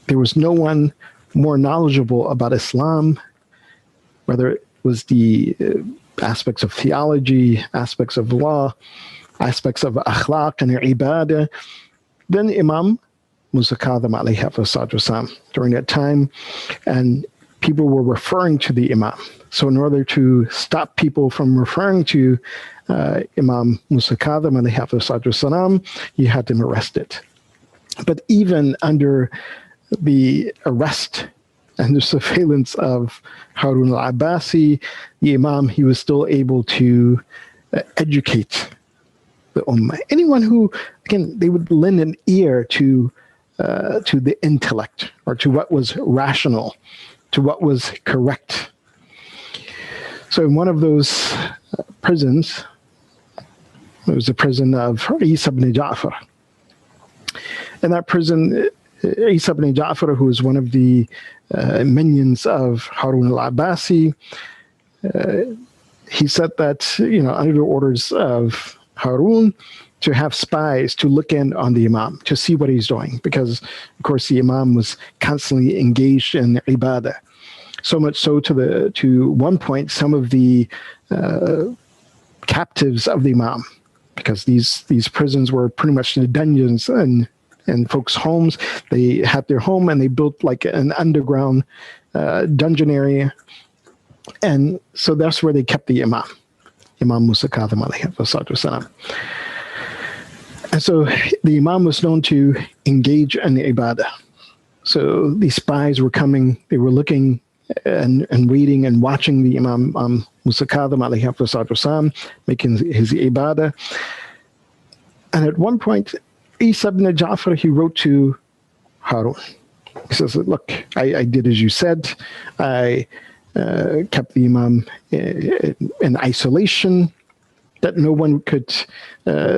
S3: there was no one more knowledgeable about Islam, whether it was the aspects of theology, aspects of law, aspects of akhlaq and ibadah, than Imam Musa Kadhim alayhi salatu wasalam during that time. And people were referring to the Imam. So in order to stop people from referring to Imam Musa Kadhim alayhi salatu wasalam, he had them arrested. But even under the arrest and the surveillance of Harun al-Abbasi, the Imam, he was still able to educate the ummah. Anyone who, again, they would lend an ear to the intellect, or to what was rational, to what was correct. So in one of those prisons, it was the prison of Isa ibn Ja'far. In that prison, Isa ibn Ja'far, who was one of the minions of Harun al-Abbasi, he said that, under the orders of Harun, to have spies to look in on the Imam, to see what he's doing. Because, of course, the Imam was constantly engaged in ibadah. So much so to one point, some of the captives of the Imam, because these prisons were pretty much the dungeons and folks' homes. They had their home and they built like an underground dungeon area. And so that's where they kept the Imam Musa Kadhim alayhi salatu wasalam. And so the Imam was known to engage in the ibadah. So these spies were coming, they were looking and waiting and watching the Imam Musa Kadhim alayhi wasalam making his ibadah. And at one point, Isa ibn Ja'far, he wrote to Harun. He says, look, I did as you said. I kept the Imam in isolation, that no one could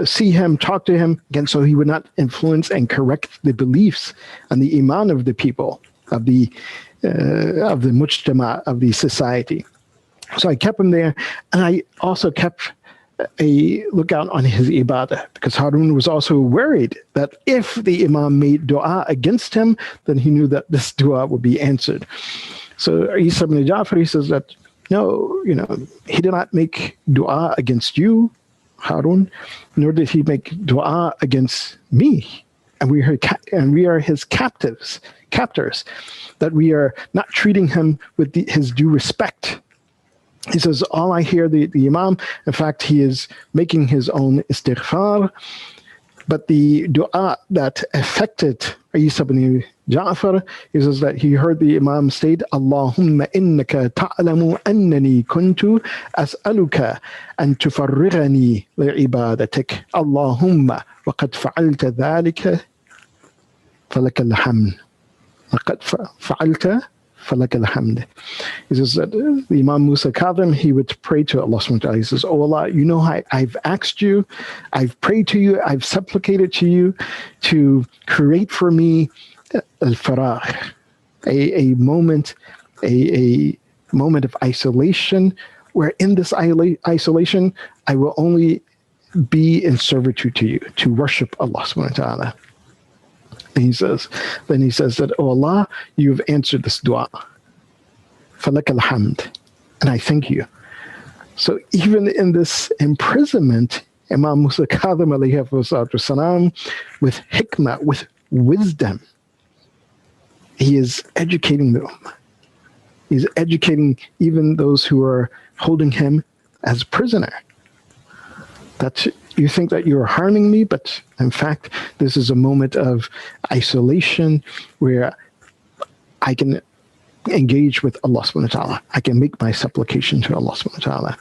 S3: see him, talk to him, again, so he would not influence and correct the beliefs and the iman of the people, of the mujtama, of the society. So I kept him there, and I also kept a lookout on his ibadah, because Harun was also worried that if the Imam made dua against him, then he knew that this dua would be answered. So Isa ibn Ja'far, he says that, no, he did not make dua against you, Harun, nor did he make dua against me. And we are his captors, that we are not treating him with his due respect. He says, all I hear the Imam, in fact, he is making his own istighfar, but the dua that affected Isa ibn Ja'far, he says that he heard the Imam state, Allahumma innaka ta'lamu annani kuntu as'aluka an tufarrighani li'ibadatik. Allahumma wa qad fa'alta dhalika falaka al-hamd. Laqad fa'alta falaka al-hamd. He says that the Imam Musa Kadhim, he would pray to Allah subhanahu wa ta'ala. He says, oh Allah, I've asked you, I've prayed to you, I've supplicated to you to create for me al-faragh, a moment of isolation, where in this isolation, I will only be in servitude to you, to worship Allah subhanahu wa ta'ala. And he says that, oh Allah, you've answered this dua. Falak al-hamd. And I thank you. So even in this imprisonment, Imam Musa Kadhim alayhi wasalam, with hikmah, with wisdom, he is educating the ummah. He's educating even those who are holding him as prisoner. That you think that you're harming me, but in fact, this is a moment of isolation where I can engage with Allah subhanahu wa ta'ala. I can make my supplication to Allah subhanahu wa ta'ala.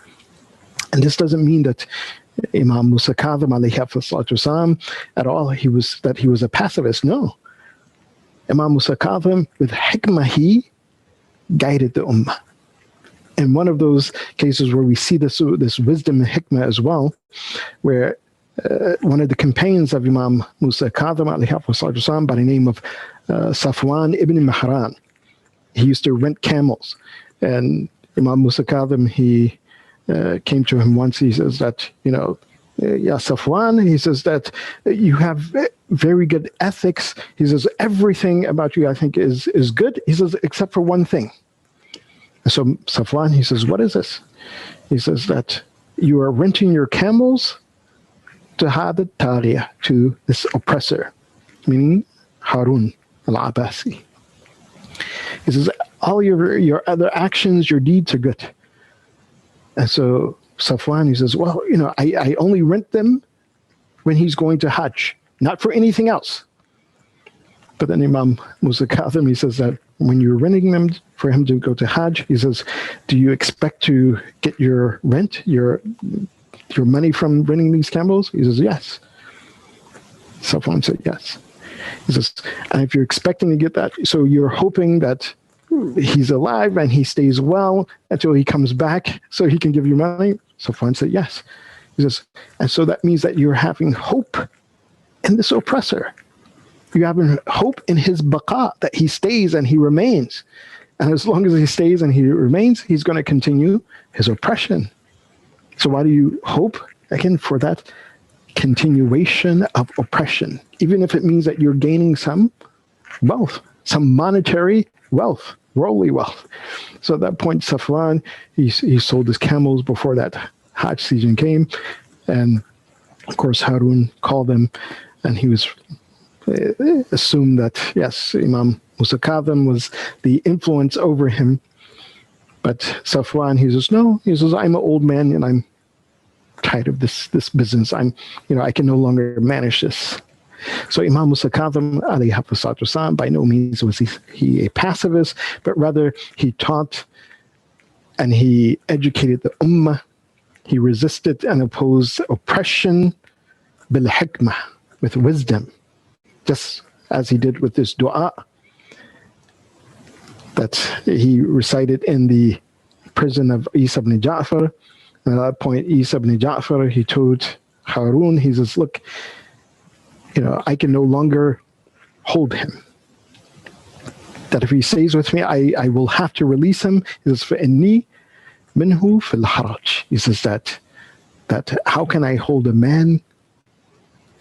S3: And this doesn't mean that Imam Musa Kadhim alayhi wasalam at all, he was a pacifist. No. Imam Musa Kadhim, with hikmah, he guided the ummah. In one of those cases where we see this wisdom and hikmah as well, where one of the companions of Imam Musa Kadhim alayhi wasalam, by the name of Safwan ibn Mahran, he used to rent camels. And Imam Musa Kadhim, he came to him once. He says that, Ya Safwan, he says that you have very good ethics. He says everything about you I think is good. He says except for one thing. So Safwan, he says, what is this? He says that you are renting your camels to Hadat Tariya, to this oppressor, meaning Harun al-Abbasi. He says, all your other actions, your deeds are good. And so Safwan, he says, well, I only rent them when he's going to Hajj, not for anything else. But then Imam Musa Kadhim, he says that when you're renting them for him to go to Hajj, he says, do you expect to get your rent, your money from renting these camels? He says, yes. Safwan said, yes. He says, and if you're expecting to get that, so you're hoping that he's alive and he stays well until he comes back so he can give you money? Safwan said, yes. He says, and so that means that you're having hope in this oppressor. You have hope in his baqa, that he stays and he remains. And as long as he stays and he remains, he's going to continue his oppression. So why do you hope, again, for that continuation of oppression, even if it means that you're gaining some wealth, some monetary wealth, worldly wealth? So at that point, Safwan, he sold his camels before that Hajj season came. And of course, Harun called him, and he was assumed that, yes, Imam Musa Kadhim was the influence over him. But Safwan, he says, no, he says, I'm an old man and I'm tired of this business. I can no longer manage this. So Imam Musa Kadhim, alayhi salatu wasalam, by no means was he a pacifist, but rather he taught and he educated the ummah. He resisted and opposed oppression bil hikmah, with wisdom, just as he did with this dua that he recited in the prison of Isa ibn Ja'far. And at that point, Isa ibn Ja'far, he told Harun, he says, look, I can no longer hold him. That if he stays with me, I will have to release him. He says, فَإِنِّي minhu fil haraj. He says that how can I hold a man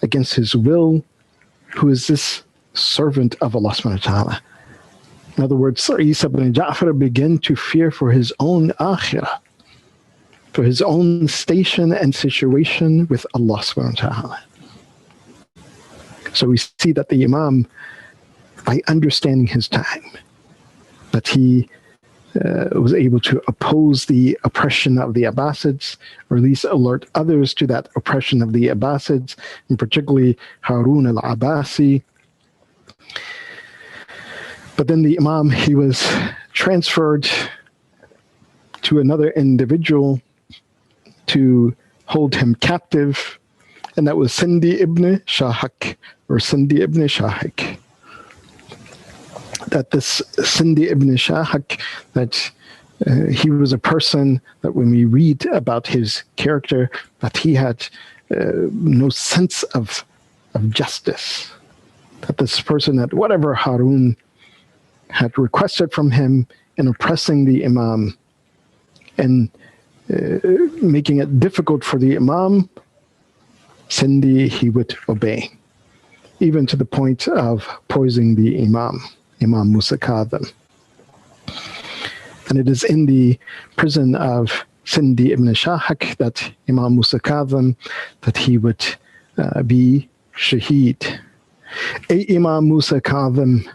S3: against his will who is this servant of Allah subhanahu wa ta'ala? In other words, Isa ibn Ja'far began to fear for his own akhirah, for his own station and situation with Allah subhanahu wa ta'ala. So we see that the Imam, by understanding his time, that he was able to oppose the oppression of the Abbasids, or at least alert others to that oppression of the Abbasids, and particularly Harun al-Abbasi. But then the Imam, he was transferred to another individual to hold him captive, and that was Sindi ibn Shahak, or Sindi ibn Shahak. That this Sindi ibn Shahak, that he was a person that when we read about his character, that he had no sense of justice. That this person, that whatever Harun had requested from him in oppressing the Imam and making it difficult for the Imam, Sindi, he would obey, even to the point of poisoning the Imam Musa Kadhim. And it is in the prison of Sindi ibn Shahak that Imam Musa Kadhim, that he would be shaheed. Ey Imam Musa Kadhim,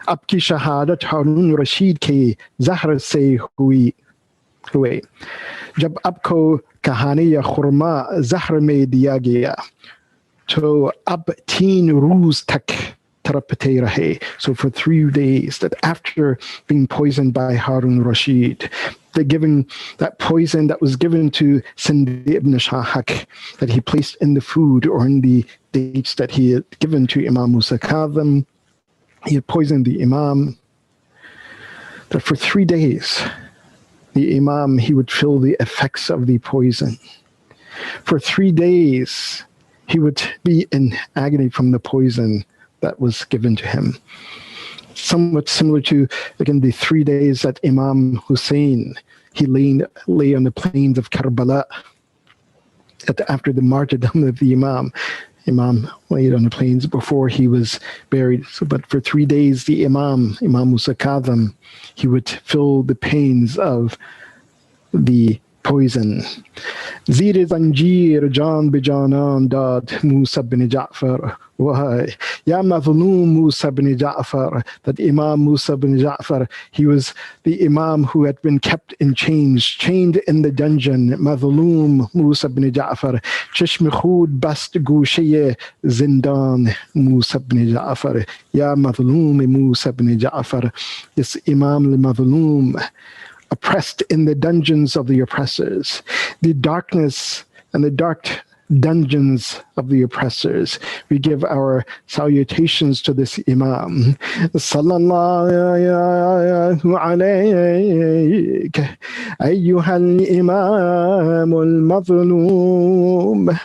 S3: आपकी शहादत हारून रशीद के ज़हर से हुई जब आपको कहानी या खुरमा ज़हर में दिया गया तो अब 3 रोज़ तक तड़पते रहे. So for 3 days, that after being poisoned by Harun Rashid, that poison that was given to Sindi ibn Shahak, that he placed in the food or in the dates that he had given to Imam Musa Kadhim, he had poisoned the Imam. That for 3 days, the Imam, he would feel the effects of the poison. For 3 days, he would be in agony from the poison that was given to him. Somewhat similar to, again, the 3 days that Imam Hussein, he lay on the plains of Karbala. After the martyrdom of the Imam laid on the plains before he was buried. But for 3 days, the Imam Musa Kadhim, he would feel the pains of the poison. Zir zanjir jan bijanan dad Musa bin Ja'far. Why? Ya mazloom Musa bin Ja'far. That Imam Musa bin Ja'far, he was the Imam who had been kept in chains, chained in the dungeon. Mazloom Musa bin Ja'far. Chishme khud bast gushiye zindan Musa bin Ja'far. Ya mazloom Musa bin Ja'far. This Imam al-Mazloom, oppressed in the dungeons of the oppressors, the darkness and the dark dungeons of the oppressors. We give our salutations to this Imam. Sallallahu alayk, ayyuha al-Imam al-Mazloom.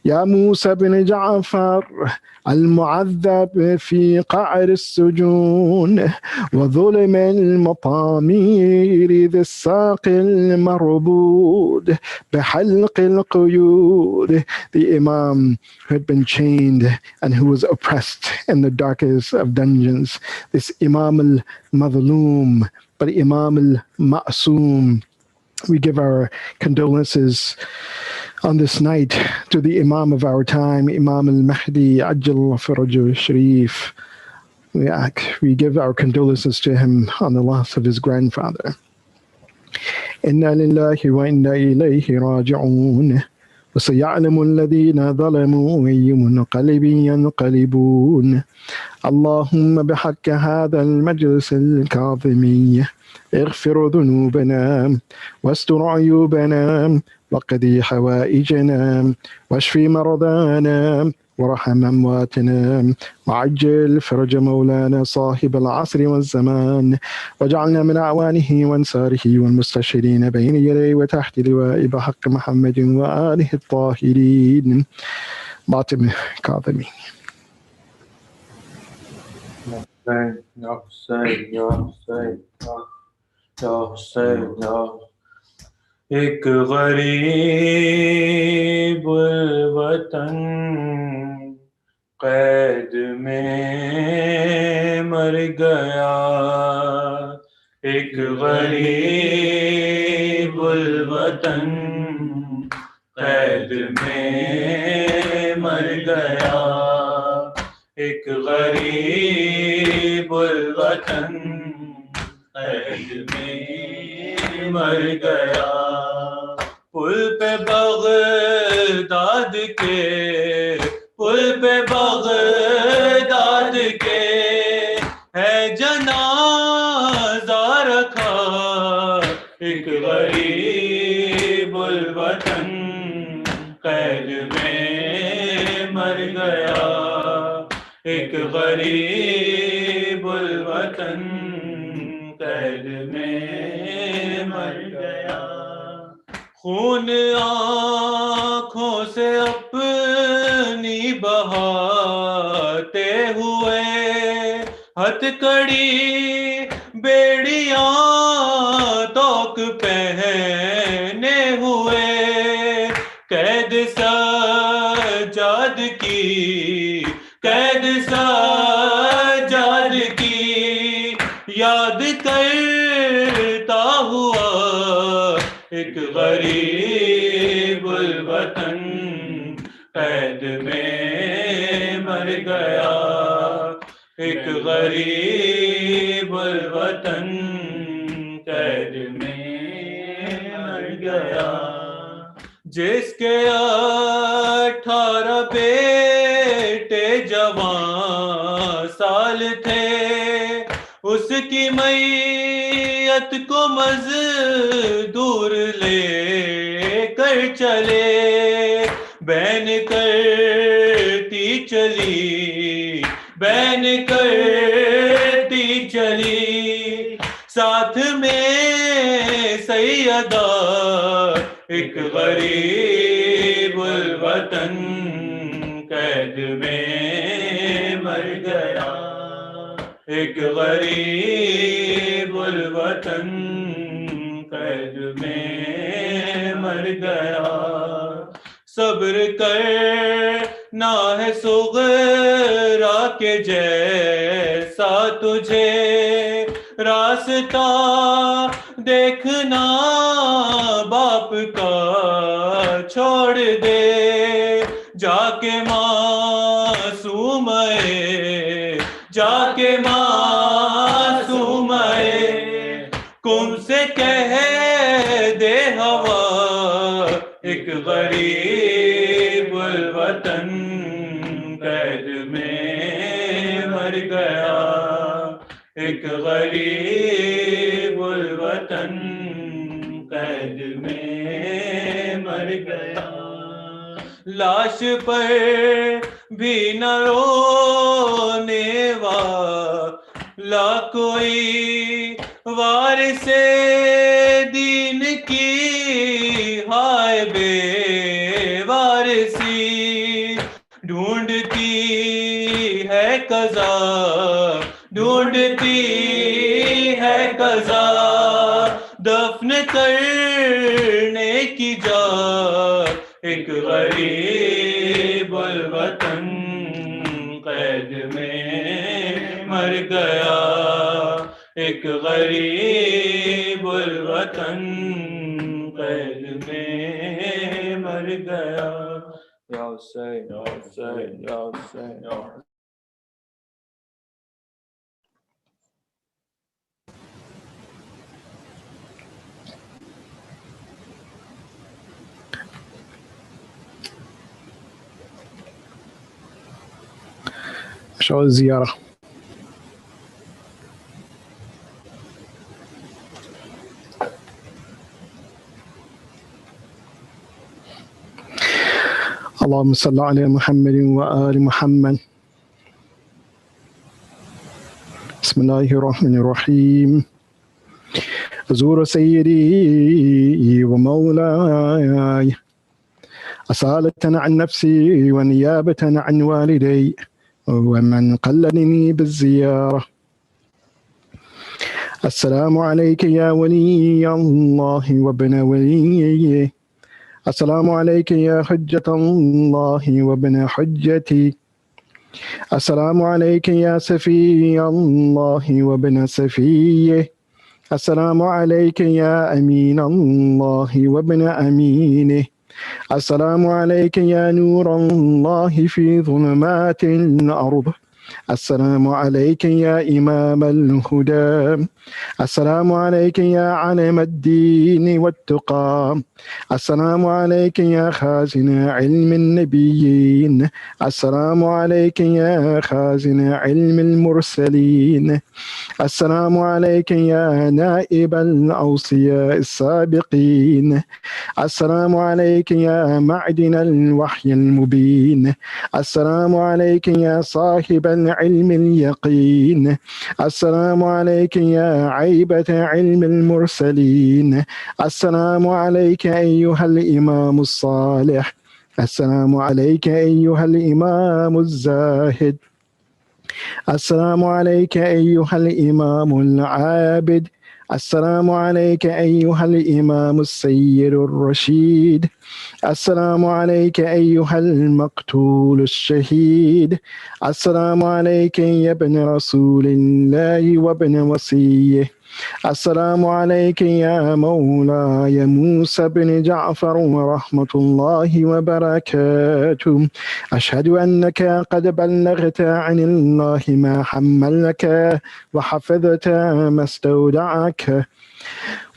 S3: يا موسى بن جعفر المعذب في قعر السجون وظلم المطامير ذي الساق المربود بحلق القيود. The Imam who had been chained and who was oppressed in the darkest of dungeons. This Imam al-Mazloom, but Imam al-Ma'soom. We give our condolences on this night to the Imam of our time, Imam al-Mahdi, Ajjal Farajuh Sharif. We give our condolences to him on the loss of his grandfather. Inna lillahi wa inna ilayhi raji'un. وسيعلم الذين ظلموا أي منقلب ينقلبون. اللهم بحق هذا المجلس الكاظمي اغفر ذنوبنا واستر عيوبنا وقضي حوائجنا واشف مرضانا ورحم أمواتنا وعجل فرج مولانا صاحب العصر والزمان، واجعلنا من أعوانه وانصاره والمستشهدين بين يديه وتحت لواء بحق محمد وآله الطاهرين. باطم كاظمي.
S6: Ya Hussein, Ya Hussein, Ya Hussein, Ya ایک غریب وطن قید میں مر گیا، ایک غریب الوطن قید میں مر گیا، ایک غریب الوطن قید میں مر گیا، پل پہ بغداد کے، پل پہ بغداد کے ہے جنازہ رکھا، ایک غریب الوطن قید میں مر گیا، ایک غریب الوطن قید میں مر گیا، خون آنکھوں سے اپنی بہاتے ہوئے، ہتھ کڑی بیڑیاں توک پہنے ہوئے، قید سجاد کی، قید سجاد کی یاد کرتا ہوا، ایک غریب الوطن قید میں مر گیا، ایک غریب الوطن قید میں مر گیا، جس کے 18 بیٹے جوان سال تھے، اس کی میت کو مزدور لے کر چلے، بین کرتی چلی، بین کرتی چلی، ساتھ میں سیدہ، ایک غریب الوطن قید میں مر گیا، ایک غریب الوطن قید میں مر گیا، صبر کرنا ہے صغرا کے جیسا تجھے، راستہ دیکھنا باپ کا چھوڑ دے، جا کے معصوم جا کے معصوم کم سے کہہ دے ہوا، ایک غریب الوطن قید میں مر گیا، ایک غریب الوطن قید میں مر گیا، لاش پر بھی نہ رونے والا کوئی، وارث دین کی ہائے بے وارثی، ڈھونڈتی ہے قضا، ڈھونڈتی ہے قضا، دفن کرنے کی جا، ایک غریب الوطن قید میں مر گیا، ایک غریب الوطن قید میں مر گیا، یا حسین یا حسین یا حسین یا حسین۔
S3: شاء الله الزيارة. اللهم صل على محمد وآل محمد. بسم الله الرحمن الرحيم. أزور سيدي ومولاي أصالة عن نفسي ونيابة عن والدي ومن قلدني بالزيارة. السلام عليك يا ولي الله وابن وليه. السلام عليك يا حجة الله وابن حجتي. السلام عليك يا سفي الله وابن سفيه. السلام عليك يا أمين الله وابن أمينه. السلام عليك يا نور الله في ظلمات الأرض. السلام عليك يا إمام الهدى. السلام عليك يا علم الدين والتقى. السلام عليك يا خازن علم النبيين. السلام عليك يا خازن علم المرسلين. السلام عليك يا نائب الأوصياء السابقين. السلام عليك يا معدن الوحي المبين. السلام عليك يا صاحب العلم اليقين. السلام عليك يا عيبة علم المرسلين. السلام عليك أيها الإمام الصالح. السلام عليك أيها الإمام الزاهد. السلام عليك أيها الإمام العابد. السلام عليك أيها الإمام السيد الرشيد. السلام عليك أيها المقتول الشهيد. السلام عليك يا ابن رسول الله وابن وصيه. السلام عليك يا مولاي موسى بن جعفر ورحمة الله وبركاته. أشهد أنك قد بلغت عن الله ما حملك وحفظت ما استودعك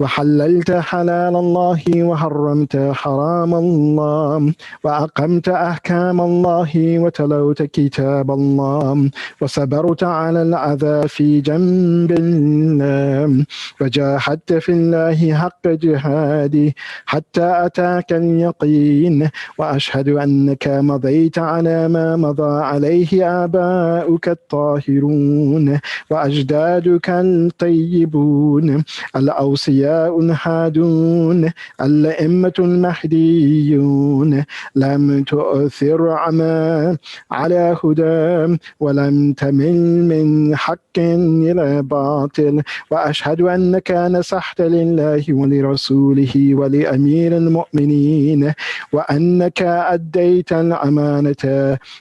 S3: وحللت حلال الله وحرمت حرام الله وأقمت أحكام الله وتلوت كتاب الله وصبرت على الأذى في جنب الله وجاهدت في الله حق جهاده حتى أتاك اليقين. وأشهد أنك مضيت على ما مضى عليه آباؤك الطاهرون وأجدادك الطيبون الأوصياء الهادون الأئمة المهديون. لم تؤثر على هدى ولم تمل من حق إلى باطل. وأشهد أنك نصحت لله ولرسوله ولأمير المؤمنين وأنك أديت الأمانة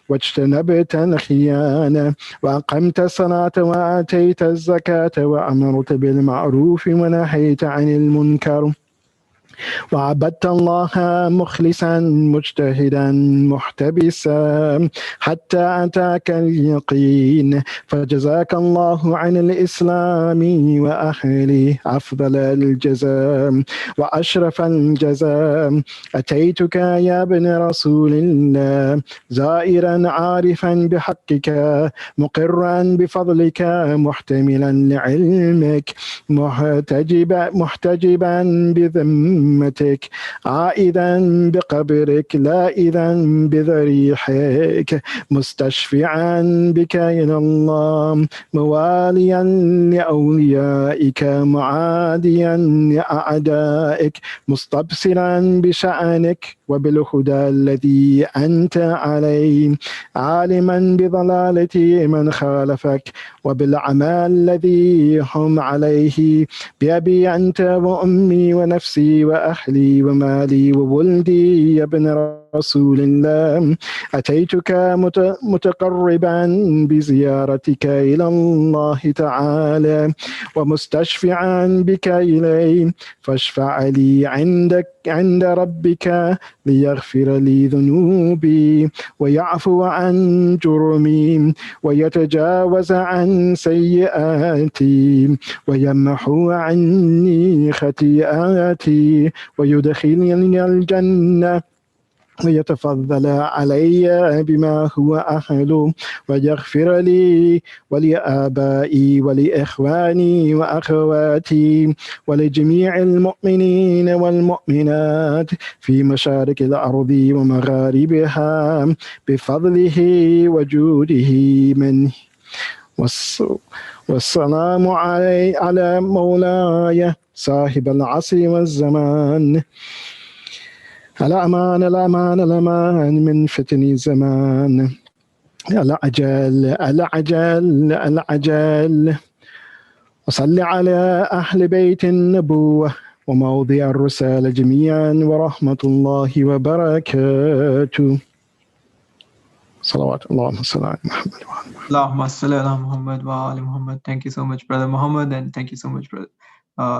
S3: واجتنبت الخيانة وأقمت الصلاة وآتيت الزكاة وأمرت بالمعروف ونهيت عن المنكر وعبدت الله مخلصا مجتهدا محتبسا حتى أتاك اليقين. فجزاك الله عن الإسلام وأهله أفضل الجزاء وأشرف الجزاء. أتيتك يا ابن رسول الله زائرا عارفا بحقك مقرا بفضلك محتملا لعلمك محتجبا بذمك عائدا بقبرك لائذا بذريحك مستشفعا بك إلى الله مواليا لأوليائك معاديا لأعدائك مستبصرا بشأنك وبالهدى الذي أنت عليه عالما بضلالة من خالفك وبالعمى الذي هم عليه. بأبي أنت وأمي ونفسي وأهلي ومالي وولدي يا ابن رسول الله أتيتك متقربا بزيارتك إلى الله تعالى ومستشفعا بك إليه. فاشفع لي عند ربك ليغفر لي ذنوبي ويعفو عن جرمي ويتجاوز عن سيئاتي ويمحو عني خطيئاتي ويدخلني الجنة ويتفضل علي بما هو أهل ويغفر لي ولآبائي ولإخواني وأخواتي ولجميع المؤمنين والمؤمنات في مشارق الأرض ومغاربها بفضله وجوده منه. والسلام على مولاي صاحب العصر والزمان. الأمان الأمان الأمان من فتن الزمان. العجل العجل العجل. وصل على أهل بيت النبوة وموضع الرسالة جميعا ورحمة الله وبركاته. صلوات اللهم صل على محمد وعلى
S2: Allahumma salli ala Muhammad wa ali Muhammad. Thank you so much, Brother Muhammad, and thank you so much, Brother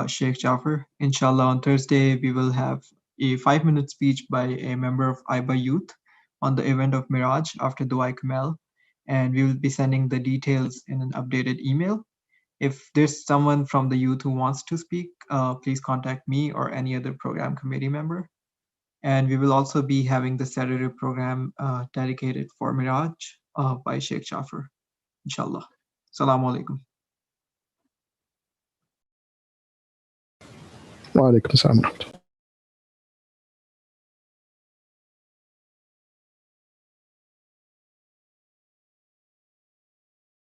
S2: Sheikh Jafar. Inshallah, on Thursday, we will have a 5-minute speech by a member of IABA Youth on the event of Miraj after Dua Kamal, and we will be sending the details in an updated email. If there's someone from the youth who wants to speak, please contact me or any other program committee member. And we will also be having the Saturday program dedicated for Miraj by Sheikh Jafar. Inshallah. Assalamu alaikum.
S3: وعليكم السلام ورحمة الله.